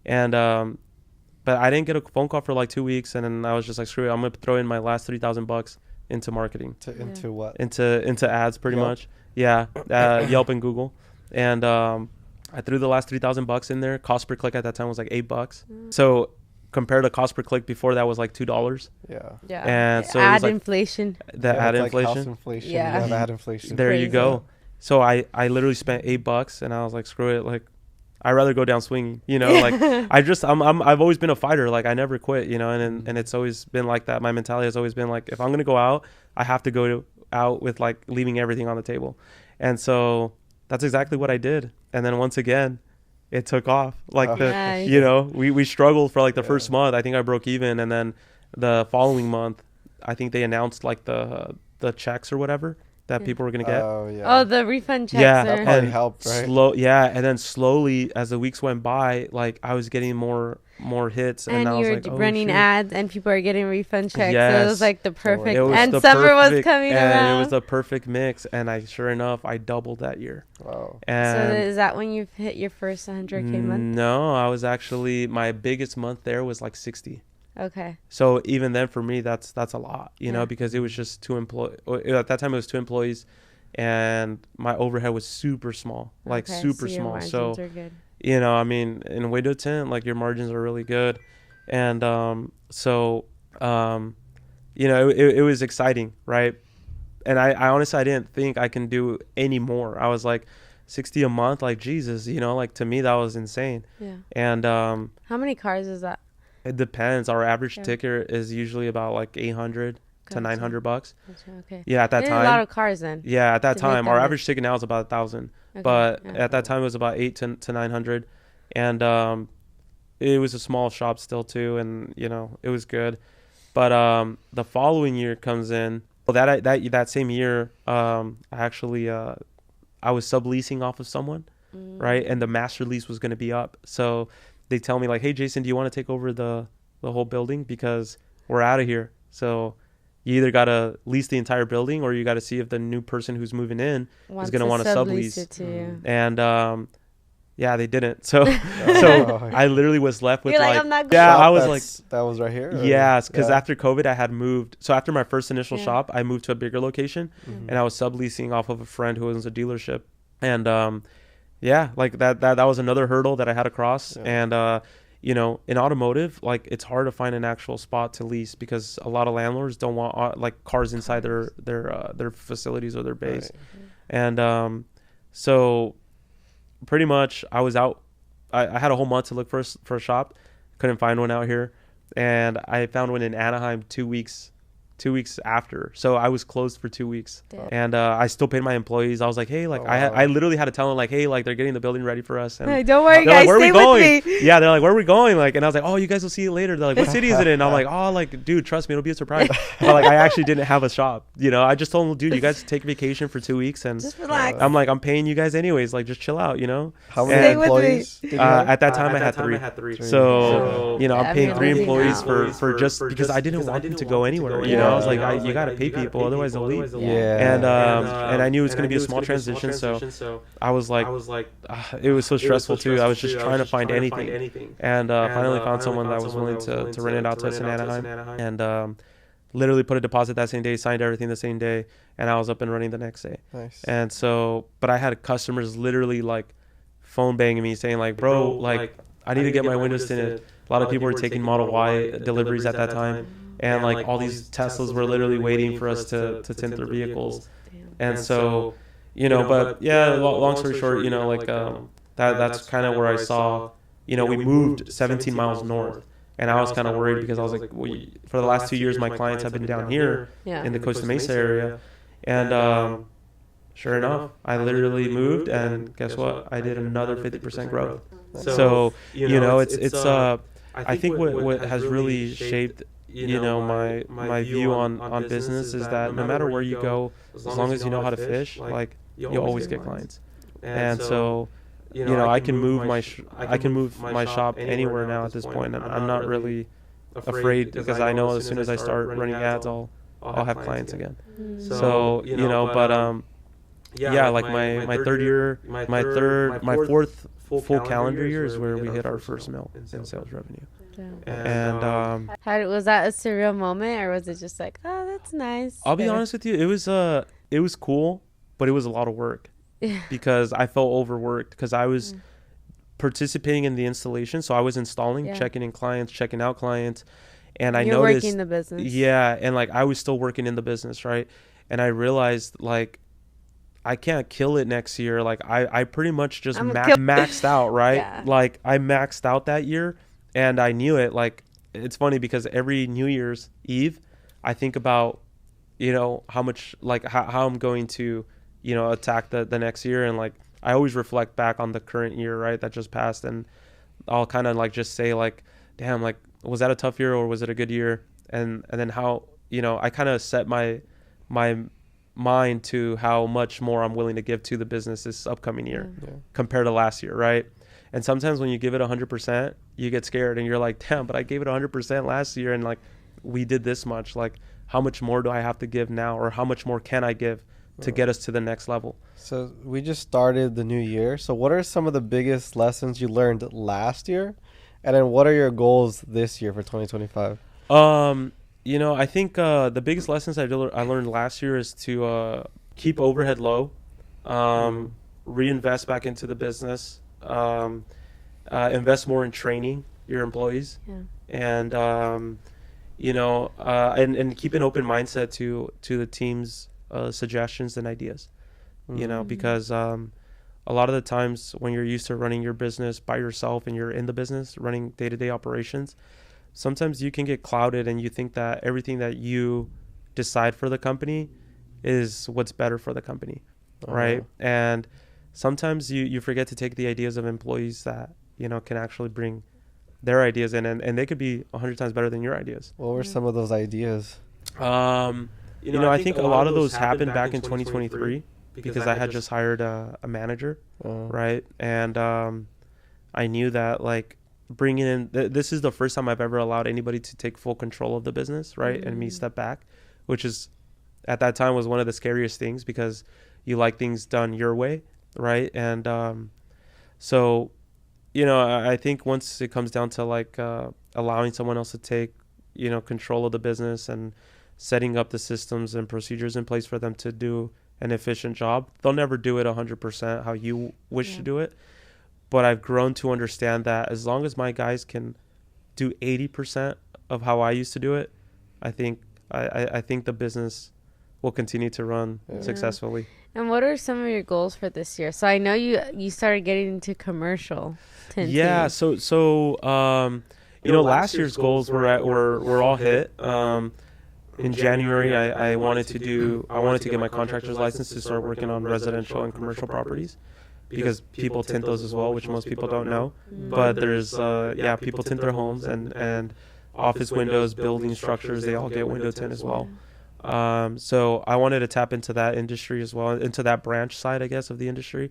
And but I didn't get a phone call for like 2 weeks, and then I was just like, screw it, I'm gonna throw in my last $3,000 into marketing. Into what? Into ads, pretty Yelp? much. Yeah, Yelp and Google. And I threw the last $3,000 in there. Cost per click at that time was like $8. So compared to cost per click before, that was like $2. Yeah. Yeah. And so it ad was like inflation. the ad it's like house inflation. inflation. Yeah. The ad inflation. There you Crazy. go. So I literally spent $8, and I was like, screw it, like I'd rather go down swinging, you know. Like I've always been a fighter. Like I never quit, you know, and it's always been like that. My mentality has always been like, if I'm gonna go out, I have to go out with like leaving everything on the table. And so that's exactly what I did. And then once again, it took off. Like Nice. you know, we struggled for like the first month. I think I broke even, and then the following month, I think they announced like the checks or whatever that people were gonna get. Oh yeah. Oh, the refund checks. Yeah, that are- probably and helped, right? and then slowly as the weeks went by, like I was getting more hits, and, and I was you're like, oh, running shoot. ads, and people are getting refund checks. So it Yes. was like the perfect. It was And the summer was perfect- coming and around. it was the perfect mix, and I sure enough I doubled that year. Wow. So And is that when you hit your first 100K month? no, I was actually, my biggest month there was like 60. Okay. So even then for me that's a lot, you Yeah. know, because it was just at that time it was 2 employees, and my overhead was super small, like Okay, super so your small. margins So are good. you know, I mean, in window tint, like your margins are really good. And you know, it was exciting, right? And I honestly, I didn't think I can do any more. I was like 60 a month, like Jesus, you know, like to me that was insane. Yeah. And How many cars is that? it depends. Our average Yeah. ticket is usually about like 800 to Gotcha. $900. Gotcha, okay. Yeah, at that You need a lot time. of cars then. Yeah, at that to make time, that our much. average ticket now is about 1,000. Okay, But yeah. at that time it was about 800 to 900, and it was a small shop still too, and you know it was good. But the following year comes in. Well, that same year, I actually I was subleasing off of someone, right? And the master lease was going to be up, so they tell me like, hey Jason, do you want to take over the whole building, because we're out of here. So you either got to lease the entire building, or you got to see if the new person who's moving in is going to want to sublease. it to you. And yeah, they didn't. So so I literally was left with You're like, like I'm not yeah, going. I was like, that was right here. or- yes, because yeah. after COVID, I had moved. So after my first initial Yeah. shop, I moved to a bigger location, and I was subleasing off of a friend who owns a dealership. And yeah, like that was another hurdle that I had to cross. Yeah. And you know, in automotive, like it's hard to find an actual spot to lease, because a lot of landlords don't want like cars inside their facilities or their bays. Right. And so pretty much I was out. I had a whole month to look for a shop. Couldn't find one out here, and I found one in Anaheim 2 weeks after. So I was closed for 2 weeks. Damn. And I still paid my employees. I was like, hey, like Oh, I wow. literally had to tell them like, hey, like they're getting the building ready for us. And Hey, don't worry, they're guys. like, where are Stay we going? with me. Yeah, they're like, where are we going? Like, and I was like, oh, you guys will see it later. They're like, what city is it in? And I'm like, oh, like, dude, trust me, it'll be a surprise. But like, I actually didn't have a shop. You know, I just told them, dude, you guys take vacation for 2 weeks, and Just relax. I'm like, I'm paying you guys anyways. Like, just chill out. You know. How Stay many with employees did you have? At that time, I had three. So you know, I'm paying 3 Amazing. employees Wow. for just because I didn't want them to go anywhere. You know, I was like, you got to pay people, otherwise they'll leave. Yeah. And I knew it was going to be a small transition, so I was like, it was so stressful too. I was just trying to find anything, and finally found someone that was willing to rent it out to us in Anaheim, and literally put a deposit that same day, signed everything the same day, and I was up and running the next day. Nice. And so, but I had customers literally like phone banging me saying like, bro, like I need to get my windows tinted. A lot of people were taking Model Y deliveries at that time, and like all these Teslas were literally waiting for us to tint their vehicles. And so, you know, but yeah, long story short, you know, like that's kind of where I saw, you know, we moved 17 miles north, and I was kind of worried because I was like, for the last 2 years, my clients have been down here Yeah. in the Costa Mesa area, and sure enough, I literally moved, and guess what? I did another 50% growth. So you know, it's I think what has really shaped, you know, my view on business is that no matter where you go, as long as you know how to fish, like you'll always get clients. And so, you know, I can move my shop anywhere now at this point, and I'm not really afraid, because I know as soon as I start running ads, I'll have clients again. So you know, but Yeah, like my third year, my fourth full calendar year is where we hit our first mil in sales revenue. And was that a surreal moment, or was it just like, oh, that's nice? I'll be honest with you, it was cool, but it was a lot of work because I felt overworked because I was participating in the installation, so I was installing, checking in clients, checking out clients, and I noticed working the business. Yeah, and like I was still working in the business, right? And I realized like I can't kill it next year. Like I pretty much just maxed out, right? Yeah. Like I maxed out that year, and I knew it. Like it's funny because every New Year's Eve, I think about, how much, like how I'm going to, attack the next year. And like, I always reflect back on the current year, right, that just passed. And I'll kind of like just say like, damn, like, was that a tough year or was it a good year? And then how, I kind of set my mind to how much more I'm willing to give to the business this upcoming year compared to last year, right? And sometimes when you give it 100%, you get scared and you're like, damn, but I gave it 100% last year and like we did this much. Like, how much more do I have to give now, or how much more can I give to get us to the next level? So we just started the new year. So what are some of the biggest lessons you learned last year? And then what are your goals this year for 2025? I think the biggest lessons I learned last year is to keep overhead low, reinvest back into the business, invest more in training your employees, and and keep an open mindset to the team's suggestions and ideas, because a lot of the times when you're used to running your business by yourself and you're in the business running day-to-day operations, sometimes you can get clouded and you think that everything that you decide for the company is what's better for the company, right? And sometimes you forget to take the ideas of employees that, can actually bring their ideas in, and they could be 100 times better than your ideas. What were some of those ideas? I think a lot of those happened back in 2023 because I had just hired a manager, right? And I knew that like bringing in this is the first time I've ever allowed anybody to take full control of the business, right? And me step back, which is at that time was one of the scariest things because you like things done your way, right? And so I think once it comes down to like allowing someone else to take control of the business and setting up the systems and procedures in place for them to do an efficient job, they'll never do it 100% how you wish to do it. But I've grown to understand that as long as my guys can do 80% of how I used to do it, I think the business will continue to run successfully. And what are some of your goals for this year? So I know you started getting into commercial tinting. Yeah. So last year's goals were all hit. In January, I wanted to get my contractor's license to start working on residential and commercial properties, because people tint those as well, which most people don't know. But there's people tint their homes and office windows, building structures, they all get window tint as well. So I wanted to tap into that industry as well, into that branch side, I guess, of the industry.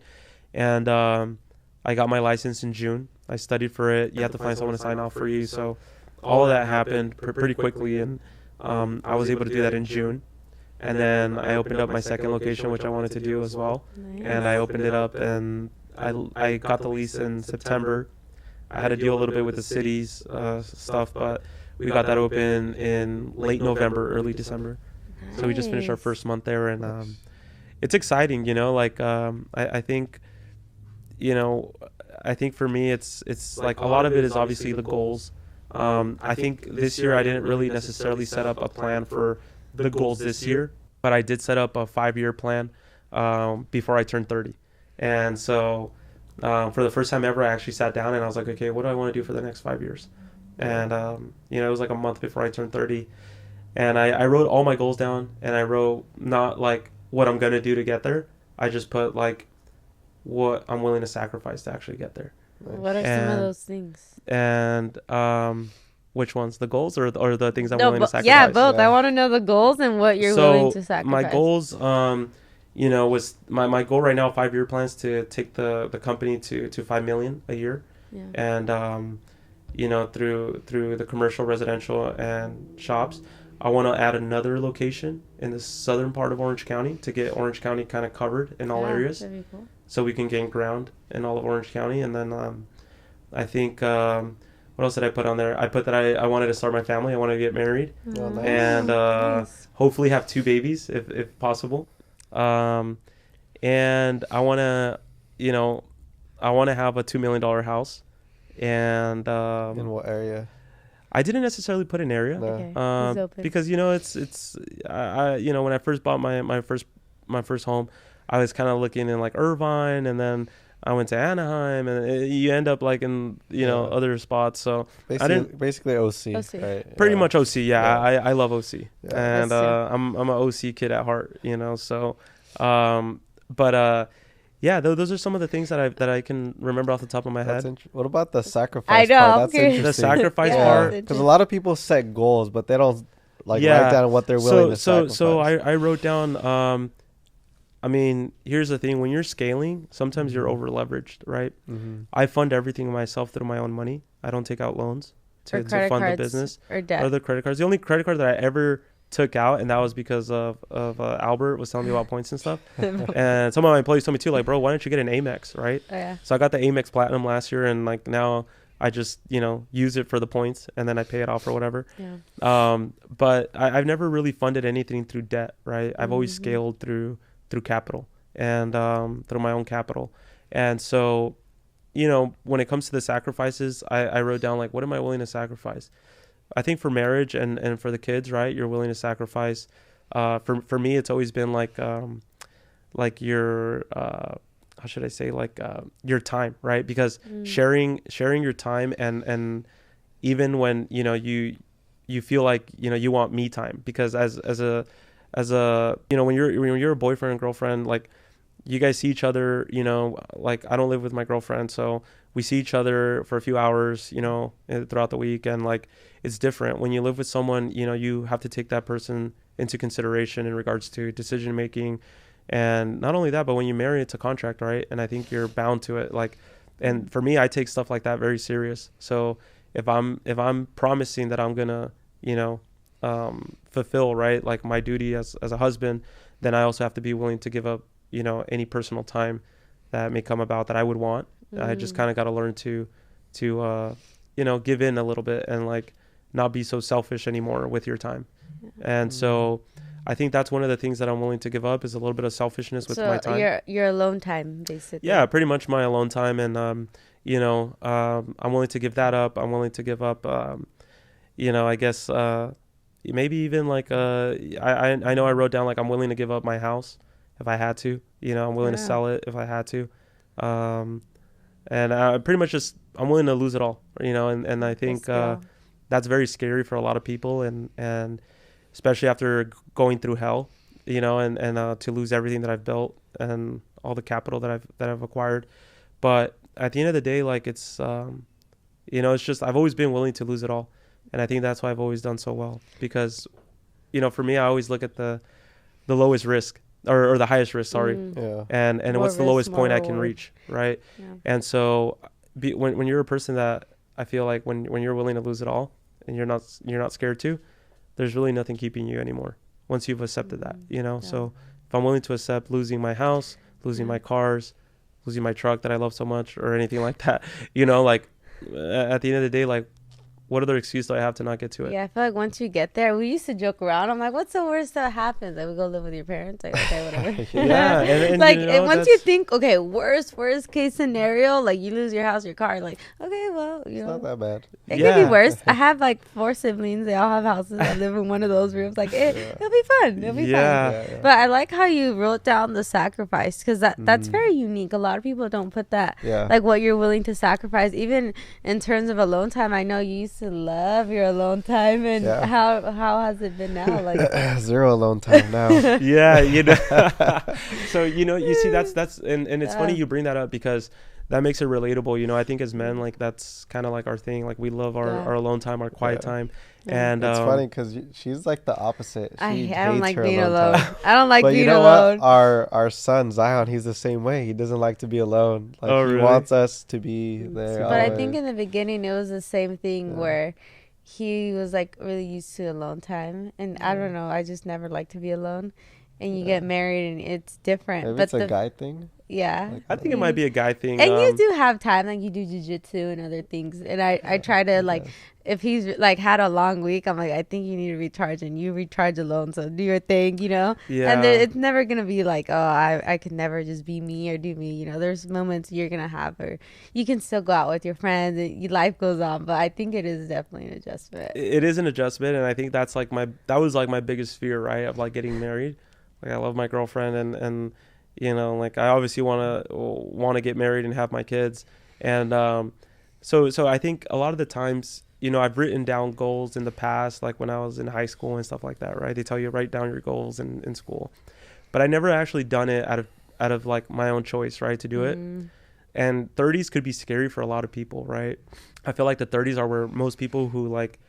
And I got my license in June. I studied for it. You have to find someone to sign off for you. So all of that happened pretty quickly, and I was able to do that in June. And then I opened up my second location, which I wanted to do as well. Nice. And I opened it up, and I got the lease in September. I had to deal a little bit with the city's stuff, but we got that open in late November, early December. Nice. So we just finished our first month there, and it's exciting, I think, I think for me, it's like a lot of it is obviously the goals. I think this year I didn't really necessarily set up a plan for the goals this year, but I did set up a 5-year plan before I turned 30. And so for the first time ever, I actually sat down and I was like, okay, what do I want to do for the next 5 years? And, it was like a month before I turned 30. And I wrote all my goals down, and I wrote not like what I'm going to do to get there. I just put like what I'm willing to sacrifice to actually get there. What are some of those things? And which ones? The goals or the things I'm willing to sacrifice? Yeah, both. Yeah. I want to know the goals and what you're willing to sacrifice. My goals, was my goal right now, 5-year plans to take the company to $5 million a year. Yeah. And, through the commercial, residential, and shops. I want to add another location in the southern part of Orange County to get Orange County kind of covered in all areas, That'd be cool. so we can gain ground in all of Orange County. And then I think what else did I put on there? I put that I wanted to start my family. I wanted to get married Oh, nice. and Nice. hopefully have 2 babies if possible. And I want to, you know, I want to have a $2 million house. And In what area? I didn't necessarily put an area. No. Okay. He's open. Because it's I you know, when I first bought my first home, I was kind of looking in like Irvine, and then I went to Anaheim, and you end up like in Yeah. other spots. So Basically OC. OC. Right? pretty Yeah. much OC. Yeah, Yeah. I love OC, Yeah. and Us too. I'm an OC kid at heart. You know, so yeah, those are some of the things that I can remember off the top of my That's head. what about the sacrifice I know, part? I'm That's curious. interesting. The sacrifice Yeah. part. Because a lot of people set goals, but they don't like Yeah. write down what they're willing to sacrifice. So I wrote down. I mean, here's the thing: when you're scaling, sometimes you're over leveraged, right? Mm-hmm. I fund everything myself through my own money. I don't take out loans Or to credit fund the cards business or debt. or the credit cards. The only credit card that I ever took out, and that was because of Albert was telling me about points and stuff. And some of my employees told me too, like, bro, why don't you get an Amex, right? Oh, yeah. So I got the Amex Platinum last year, and like now I just use it for the points, and then I pay it off or whatever. Yeah. But I've never really funded anything through debt, right? I've always Mhm. scaled through capital and through my own capital. And so, when it comes to the sacrifices, I wrote down like, what am I willing to sacrifice? I think for marriage and for the kids, right? You're willing to sacrifice. For me, it's always been like your how should I say, like your time, right? Because sharing your time and even when you feel like you want me time, because as a when you're a boyfriend and girlfriend, like you guys see each other, like I don't live with my girlfriend, so we see each other for a few hours, throughout the week, and like it's different when you live with someone. You have to take that person into consideration in regards to decision making. And not only that, but when you marry, it's a contract, right? And I think you're bound to it. Like, and for me, I take stuff like that very serious. So if I'm promising that I'm gonna, fulfill, right, like my duty as a husband, then I also have to be willing to give up, any personal time that may come about that I would want. I just kind of got to learn to give in a little bit and like not be so selfish anymore with your time. And so I think that's one of the things that I'm willing to give up, is a little bit of selfishness with my time. So your alone time, basically. Yeah, pretty much my alone time. And, I'm willing to give that up. I'm willing to give up, I guess, maybe even like, I know I wrote down, like, I'm willing to give up my house if I had to, I'm willing to sell it if I had to. And I pretty much I'm willing to lose it all, and I think, that's very scary for a lot of people. And especially after going through hell, and to lose everything that I've built and all the capital that I've acquired. But at the end of the day, like it's just, I've always been willing to lose it all. And I think that's why I've always done so well, because, for me, I always look at the lowest risk or the highest risk, sorry. Yeah. And More what's the risk, lowest more point I can reward. reach. Right. Yeah. And so when you're a person that, I feel like when you're willing to lose it all and you're not scared to, there's really nothing keeping you anymore once you've accepted that, So if I'm willing to accept losing my house, losing my cars, losing my truck that I love so much, or anything like that, like at the end of the day, like what other excuse do I have to not get to it? Yeah, I feel like once you get there, we used to joke around. I'm like, what's the worst that happens? Like, we go live with your parents? Like, okay, whatever. Yeah, and like, once you that's- think, okay, worst case scenario, like you lose your house, your car, like, okay, well, It's not that bad. it could Yeah. be worse. I have like 4 siblings. They all have houses. I live in one of those rooms. Like, it'll be fun. It'll be fun. Yeah. But I like how you wrote down the sacrifice, because that's very unique. A lot of people don't put that, Yeah. like what you're willing to sacrifice. Even in terms of alone time, I know you used to love your alone time, and Yeah. how has it been now? Like, 0 alone time now. Yeah, so you see that's and it's funny you bring that up, because that makes it relatable. I think as men, like that's kind of like our thing. Like we love our alone time, our quiet time. And It's funny because she's like the opposite. She I don't hates like her being alone alone. time. I don't like But being you know alone. what? Our son Zion, he's the same way. He doesn't like to be alone. Like Oh, he really? wants us to be there. But I always. think in the beginning it was the same thing where he was like really used to alone time, and I don't know, I just never like to be alone. And you Yeah. get married, and it's different. Maybe but it's a guy thing. yeah, Like, I think it might be a guy thing. and you do have time, like you do jujitsu and other things. And I try to like, yes. if he's like had a long week, I'm like, I think you need to recharge, and you recharge alone. So do your thing, you know. Yeah. And it's never gonna be like, oh, I could never just be me or do me. You know, there's moments you're gonna have, or you can still go out with your friends. And your life goes on, but I think it is definitely an adjustment. It is an adjustment, and I think that's like that was like my biggest fear, right? Of like getting married. Like I love my girlfriend, and you know, like I obviously want to get married and have my kids, and so I think a lot of the times, you know, I've written down goals in the past, like when I was in high school and stuff like that, right? They tell you write down your goals in school, but I never actually done it out of like my own choice, right? To do it. And 30s could be scary for a lot of people, right? I feel like the 30s are where most people who like,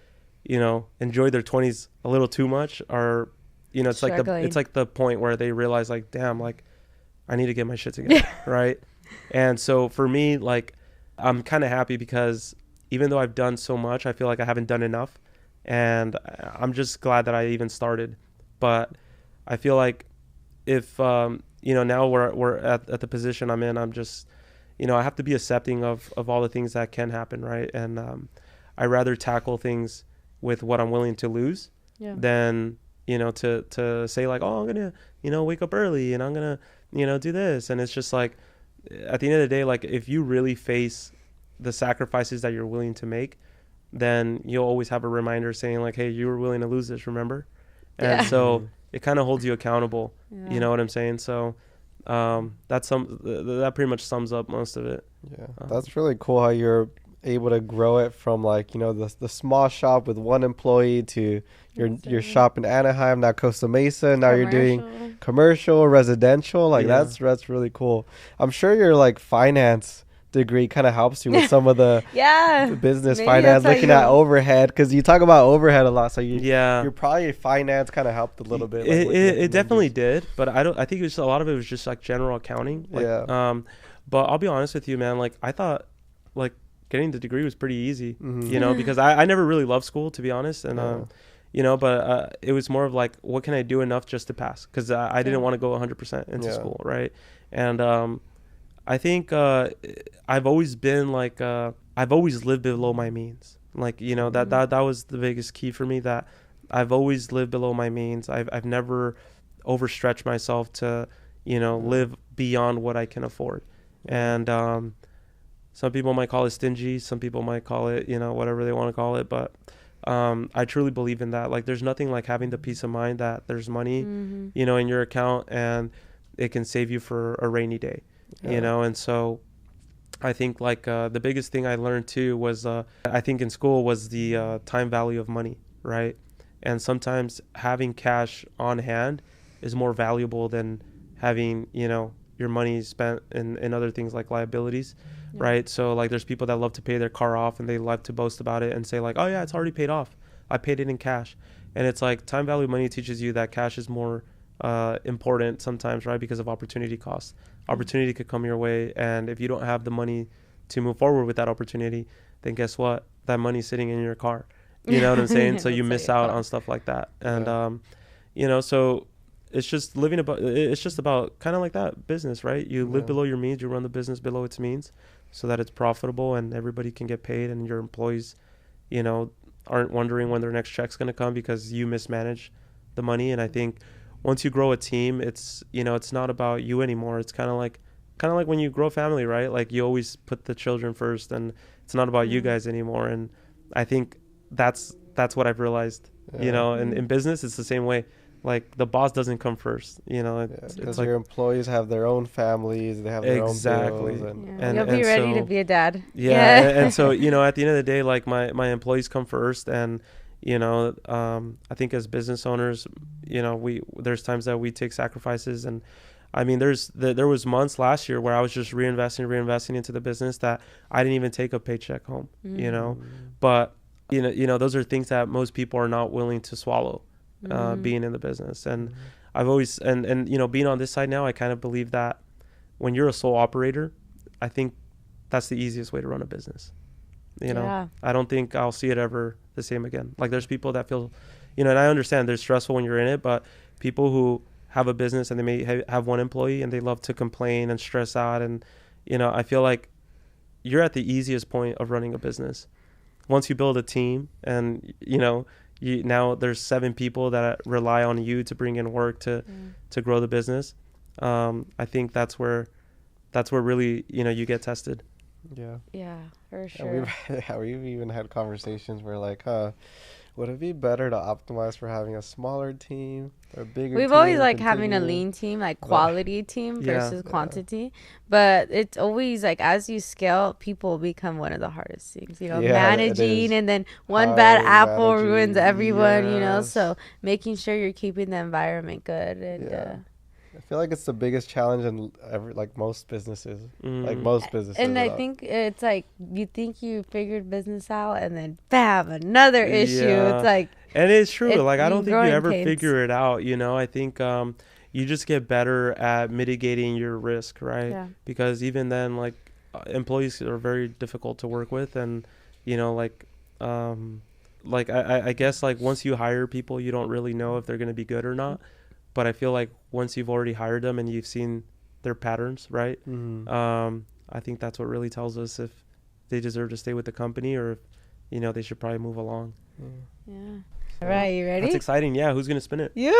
you know, enjoy their 20s a little too much are, you know, it's like the point where they realize like, damn, like I need to get my shit together, right? And so for me, like I'm kind of happy because even though I've done so much, I feel like I haven't done enough, and I'm just glad that I even started. But I feel like if you know, now we're at the position I'm in, I'm just, you know, I have to be accepting of all the things that can happen, right? And I rather tackle things with what I'm willing to lose than, you know, to say like, oh, I'm gonna, you know, wake up early and I'm gonna, you know, do this. And it's just like, at the end of the day, like if you really face the sacrifices that you're willing to make, then you'll always have a reminder saying like, hey, you were willing to lose this, remember? And so it kind of holds you accountable. You know what I'm saying? So that pretty much sums up most of it. Yeah, that's really cool how you're able to grow it from like, you know, the small shop with one employee to your shop in Anaheim, now Costa Mesa, now you're doing commercial, residential. Like that's really cool. I'm sure your like finance degree kind of helps you with some of the business finance, looking at overhead, because you talk about overhead a lot, so you're probably finance kind of helped a little bit. Like it definitely did, but I think it was a lot of it was just like general accounting, like, but I'll be honest with you, man, like I thought like getting the degree was pretty easy, you know, because I never really loved school, to be honest, and you know, but it was more of like, what can I do enough just to pass, because I didn't want to go 100% into school, right? And I think I've always been like I've always lived below my means. Like, you know, that was the biggest key for me, that I've always lived below my means. I've never overstretched myself to, you know, live beyond what I can afford. And some people might call it stingy, some people might call it, you know, whatever they want to call it, but I truly believe in that. Like there's nothing like having the peace of mind that there's money, you know, in your account, and it can save you for a rainy day. You know, and so I think like the biggest thing I learned too was I think in school was the time value of money, right? And sometimes having cash on hand is more valuable than having, you know, your money spent in other things like liabilities, right? So like there's people that love to pay their car off and they love to boast about it and say like, oh yeah, it's already paid off, I paid it in cash. And it's like time value of money teaches you that cash is more important sometimes, right? Because of opportunity costs. Opportunity could come your way, and if you don't have the money to move forward with that opportunity, then guess what? That money's sitting in your car. You know what I'm saying? So you miss out on stuff like that. And you know, so it's just about kind of like that business, right? You live below your means, you run the business below its means, so that it's profitable and everybody can get paid, and your employees, you know, aren't wondering when their next check's going to come because you mismanage the money. And I think once you grow a team, it's, you know, it's not about you anymore. It's kind of like when you grow a family, right? Like you always put the children first, and it's not about you guys anymore. And I think that's what I've realized, you know, and in business, it's the same way. Like the boss doesn't come first, you know. Because your employees have their own families, they have their own bills, and you'll be ready to be a dad. And so, you know, at the end of the day, like my employees come first, and you know, I think as business owners, you know, there's times that we take sacrifices. And I mean, there was months last year where I was just reinvesting into the business that I didn't even take a paycheck home, you know. But you know, those are things that most people are not willing to swallow, being in the business. And I've always, and you know, being on this side now, I kind of believe that when you're a sole operator, I think that's the easiest way to run a business. You know, I don't think I'll see it ever the same again. Like there's people that feel, you know, and I understand there's stressful when you're in it, but people who have a business and they may have one employee and they love to complain and stress out, and you know, I feel like you're at the easiest point of running a business. Once you build a team and you know, now there's 7 people that rely on you to bring in work to grow the business. I think that's where really, you know, you get tested. Yeah, for sure. We've even had conversations where like, would it be better to optimize for having a smaller team or a bigger We've team? always like having a lean team, like quality team versus quantity. But it's always like as you scale, people become one of the hardest things, you know, managing, and then one bad apple ruins everyone, you know, so making sure you're keeping the environment good. And I feel like it's the biggest challenge in most businesses. Like most businesses. And I think it's like you think you figured business out, and then bam, another issue. It's like, and it's true. Like I don't think you ever figure it out. You know, I think you just get better at mitigating your risk, right? Yeah. Because even then, like employees are very difficult to work with, and you know, like I guess like once you hire people, you don't really know if they're going to be good or not. But I feel like once you've already hired them and you've seen their patterns, right? I think that's what really tells us if they deserve to stay with the company or if, you know, they should probably move along. Yeah. All right, you ready? That's exciting. Yeah, who's going to spin it? You.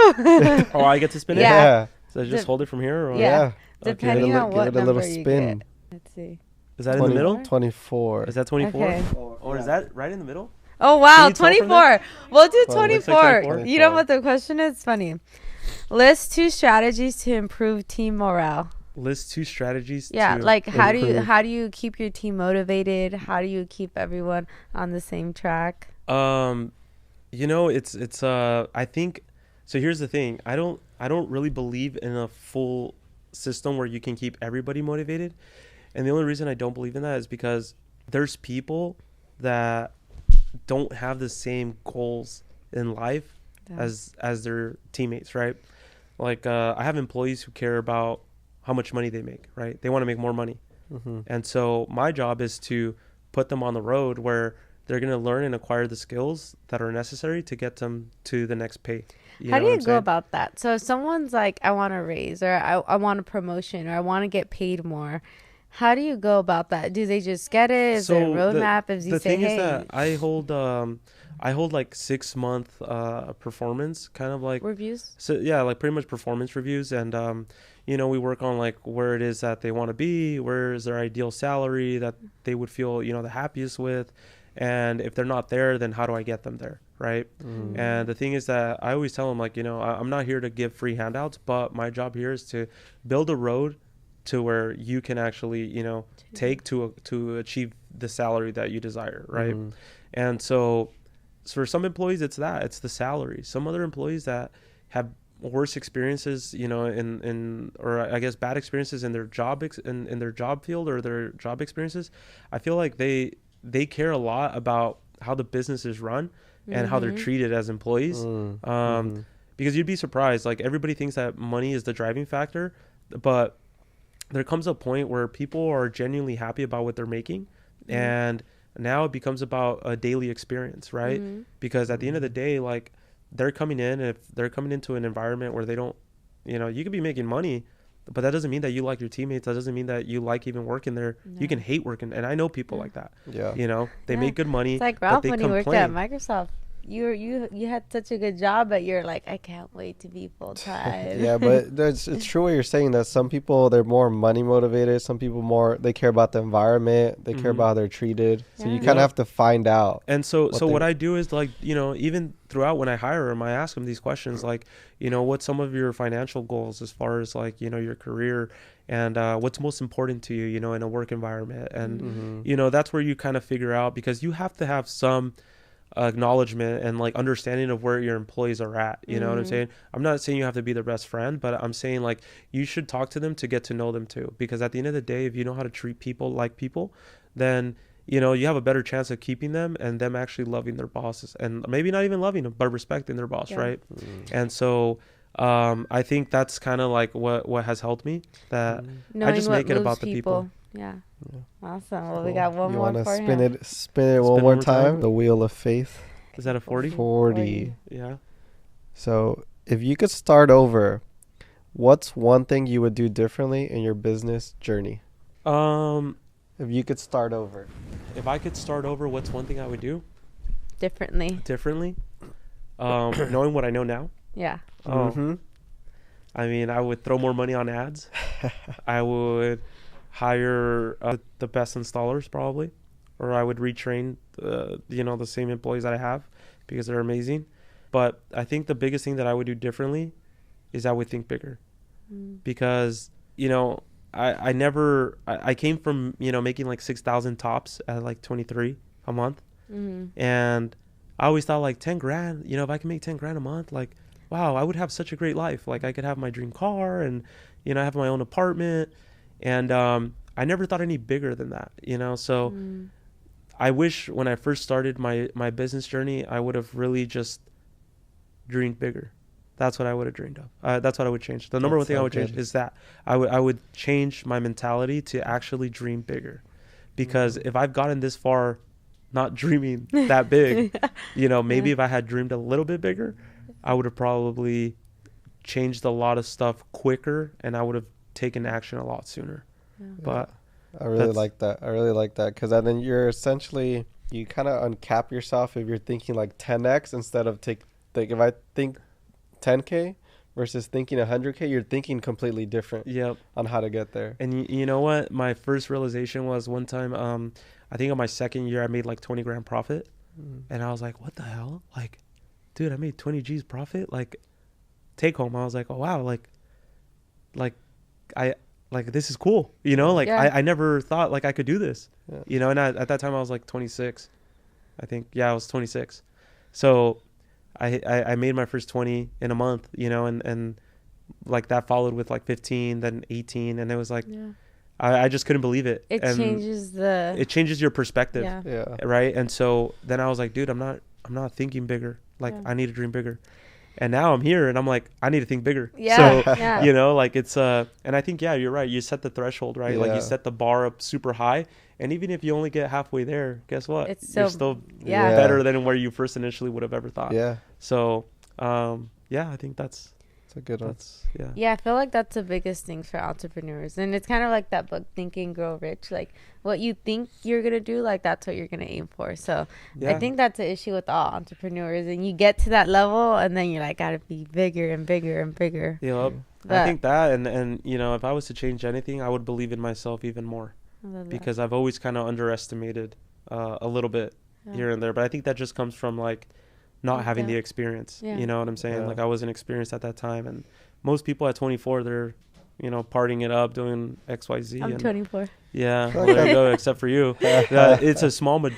Oh, I get to spin it? Yeah. So I just hold it from here? Or? Yeah. Depending on what give it a little number you spin. get. Let's see. Is that in the middle? 24. Is that 24? Okay. Or is that right in the middle? Oh, wow. 24. We'll do 24. Like 24. You know what the question is? It's funny. List 2 strategies to improve team morale. List 2 strategies. Yeah, like how do you keep your team motivated? How do you keep everyone on the same track? You know, it's I think so. Here's the thing. I don't really believe in a full system where you can keep everybody motivated, and the only reason I don't believe in that is because there's people that don't have the same goals in life as their teammates, right? Like I have employees who care about how much money they make, right? They want to make more money. And so my job is to put them on the road where they're going to learn and acquire the skills that are necessary to get them to the next pay. How do you go about that? So if someone's like, I want a raise, or I want a promotion, or I want to get paid more, how do you go about that? Do they just get it? Is there a roadmap? If you say, hey, is that I hold like 6-month performance kind of like reviews. So yeah, like pretty much performance reviews, and you know, we work on like where it is that they want to be, where is their ideal salary that they would feel, you know, the happiest with, and if they're not there, then how do I get them there, right? And the thing is that I always tell them, like, you know, I'm not here to give free handouts, but my job here is to build a road to where you can actually, you know, take to achieve the salary that you desire, right? And so for some employees, it's the salary. Some other employees that have worse experiences, you know, or I guess bad experiences in their job in their job field or their job experiences, I feel like they care a lot about how the business is run and how they're treated as employees. Because you'd be surprised, like everybody thinks that money is the driving factor, but there comes a point where people are genuinely happy about what they're making, and now it becomes about a daily experience, right? Because at the end of the day, like they're coming in, and if they're coming into an environment where they don't, you know, you could be making money, but that doesn't mean that you like your teammates. That doesn't mean that you like even working there. You can hate working, and I know people like that. Yeah, you know, they make good money. It's like Ralph when he worked at Microsoft. You had such a good job, but you're like, I can't wait to be full time. Yeah, but it's true what you're saying, that some people, they're more money motivated. Some people they care about the environment. They care about how they're treated. So you kind of have to find out. And so what I do is, like, you know, even throughout when I hire them, I ask them these questions, like, you know, what's some of your financial goals as far as, like, you know, your career, and what's most important to you, you know, in a work environment. And you know, that's where you kind of figure out, because you have to have some acknowledgement and like understanding of where your employees are at, you know what I'm saying? I'm not saying you have to be their best friend, but I'm saying like you should talk to them to get to know them too, because at the end of the day, if you know how to treat people like people, then you know you have a better chance of keeping them and them actually loving their bosses, and maybe not even loving them but respecting their boss, right? And so I think that's kind of like what has helped me, that I just make it about the people. Yeah. Awesome. Well, we got one more for him. Spin it one more time. The wheel of faith. Is that a 40? 40. Yeah. So if you could start over, what's one thing you would do differently in your business journey? If you could start over. If I could start over, what's one thing I would do Differently. differently? Knowing what I know now. Yeah. Mm-hmm. I mean, I would throw more money on ads. I would hire the best installers probably, or I would retrain the same employees that I have because they're amazing. But I think the biggest thing that I would do differently is I would think bigger, because I came from making like 6,000 tops at like 23 a month, and I always thought like 10 grand. If I can make 10 grand a month, like, wow, I would have such a great life. Like I could have my dream car and have my own apartment, and I never thought any bigger than that. So I wish when I first started my business journey, I would have really just dreamed bigger. That's what I would have dreamed of. That's what I would change. The number one thing I would change is that I would change my mentality to actually dream bigger, because if I've gotten this far not dreaming that big, maybe if I had dreamed a little bit bigger, I would have probably changed a lot of stuff quicker, and I would have taken action a lot sooner. But I really like that because then you're essentially, you kind of uncap yourself if you're thinking like 10x instead of if I think 10K versus thinking 100K, you're thinking completely different. Yep. On how to get there. And you know what? My first realization was one time, I think on my second year, I made like 20 grand profit. And I was like, what the hell? Like, dude, I made 20 G's profit. Like, take home. I was like, oh, wow. Like this is cool. I never thought like I could do this, and at that time I was like 26, I think. Yeah, I was 26. So I made my first 20 in a month, and like that followed with like 15, then 18. And it was like, I just couldn't believe it. It changes your perspective. Yeah. Right. And so then I was like, dude, I'm not thinking bigger. Like I need to dream bigger. And now I'm here and I'm like, I need to think bigger. Yeah. So, like it's, and I think, you're right. You set the threshold, right? Like you set the bar up super high. And even if you only get halfway there, guess what? You're still better than where you first initially would have ever thought. Yeah. So, I think that's a good one. I feel like that's the biggest thing for entrepreneurs. And it's kind of like that book, Think and Grow Rich. Like what you think you're going to do, like that's what you're going to aim for. So I think that's the issue with all entrepreneurs. And you get to that level and then you're like, got to be bigger and bigger and bigger. Yep. I think that, and if I was to change anything, I would believe in myself even more, because I've always kind of underestimated a little bit here and there. But I think that just comes from like not having the experience. You know what I'm saying? Like I wasn't experienced at that time, and most people at 24, they're partying it up, doing XYZ. I'm 24. Yeah, well, there you go. Except for you, it's a small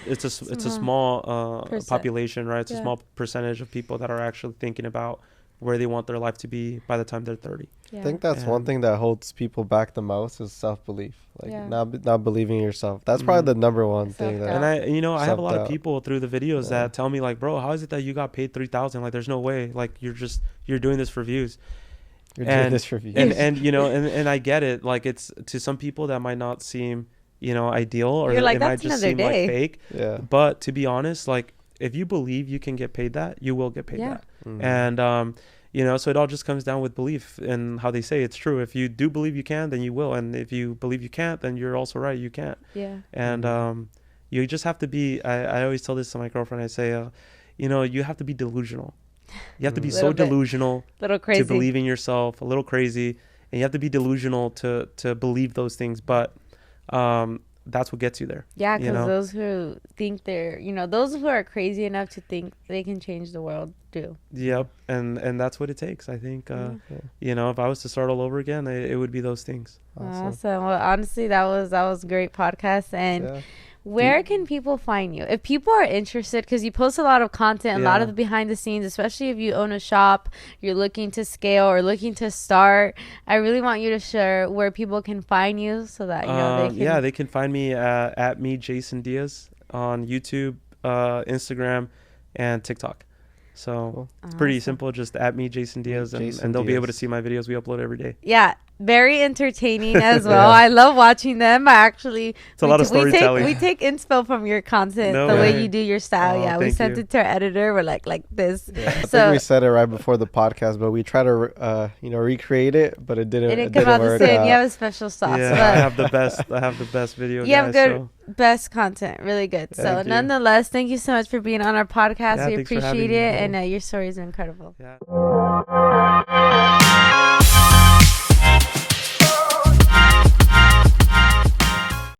population, right? It's a small percentage of people that are actually thinking about where they want their life to be by the time they're 30. I think that's one thing that holds people back the most is self-belief. Like not believing in yourself. That's probably the number one thing. And I have a lot of people through the videos that tell me like, bro, how is it that you got paid 3,000? Like, there's no way. Like, you're doing this for views. And I get it. Like, it's to some people that might not seem, ideal, or like, it might just seem like fake. Yeah. But to be honest, like, if you believe you can get paid that, you will get paid that. And so it all just comes down with belief, and how they say it's true. If you do believe you can, then you will. And if you believe you can't, then you're also right. You can't. Yeah. And you just have to be, I always tell this to my girlfriend. I say, you have to be delusional. You have to be so delusional to believe in yourself, a little crazy. And you have to be delusional to believe those things. But that's what gets you there. Yeah, because those who think those who are crazy enough to think they can change the world do. Yep, and that's what it takes. I think, if I was to start all over again, it would be those things. Awesome. Well, honestly, that was a great podcast. And where can people find you? If people are interested, because you post a lot of content, a lot of the behind the scenes, especially if you own a shop, you're looking to scale or looking to start, I really want you to share where people can find you so that, they can. Yeah, they can find me at me, Jason Diaz, on YouTube, Instagram, and TikTok. So it's pretty simple. Just at me, Jason Diaz, and they'll be able to see my videos we upload every day. Yeah. very entertaining as well. I love watching them. I actually It's a lot of storytelling. We take inspo from your content, No the way way. you do your style. Oh, Yeah, we thank sent you. it to our editor. We're like this. I think So we said it right before the podcast, but we try to recreate it, but it didn't. it didn't come out the work same. out. You have a special sauce. Yeah, I But have the best. I have the best video. you have guys, good, so- best content. Really good. So Thank you. nonetheless, thank you so much for being on our podcast. Yeah, We thanks for having appreciate me. it, and your story is incredible. Yeah.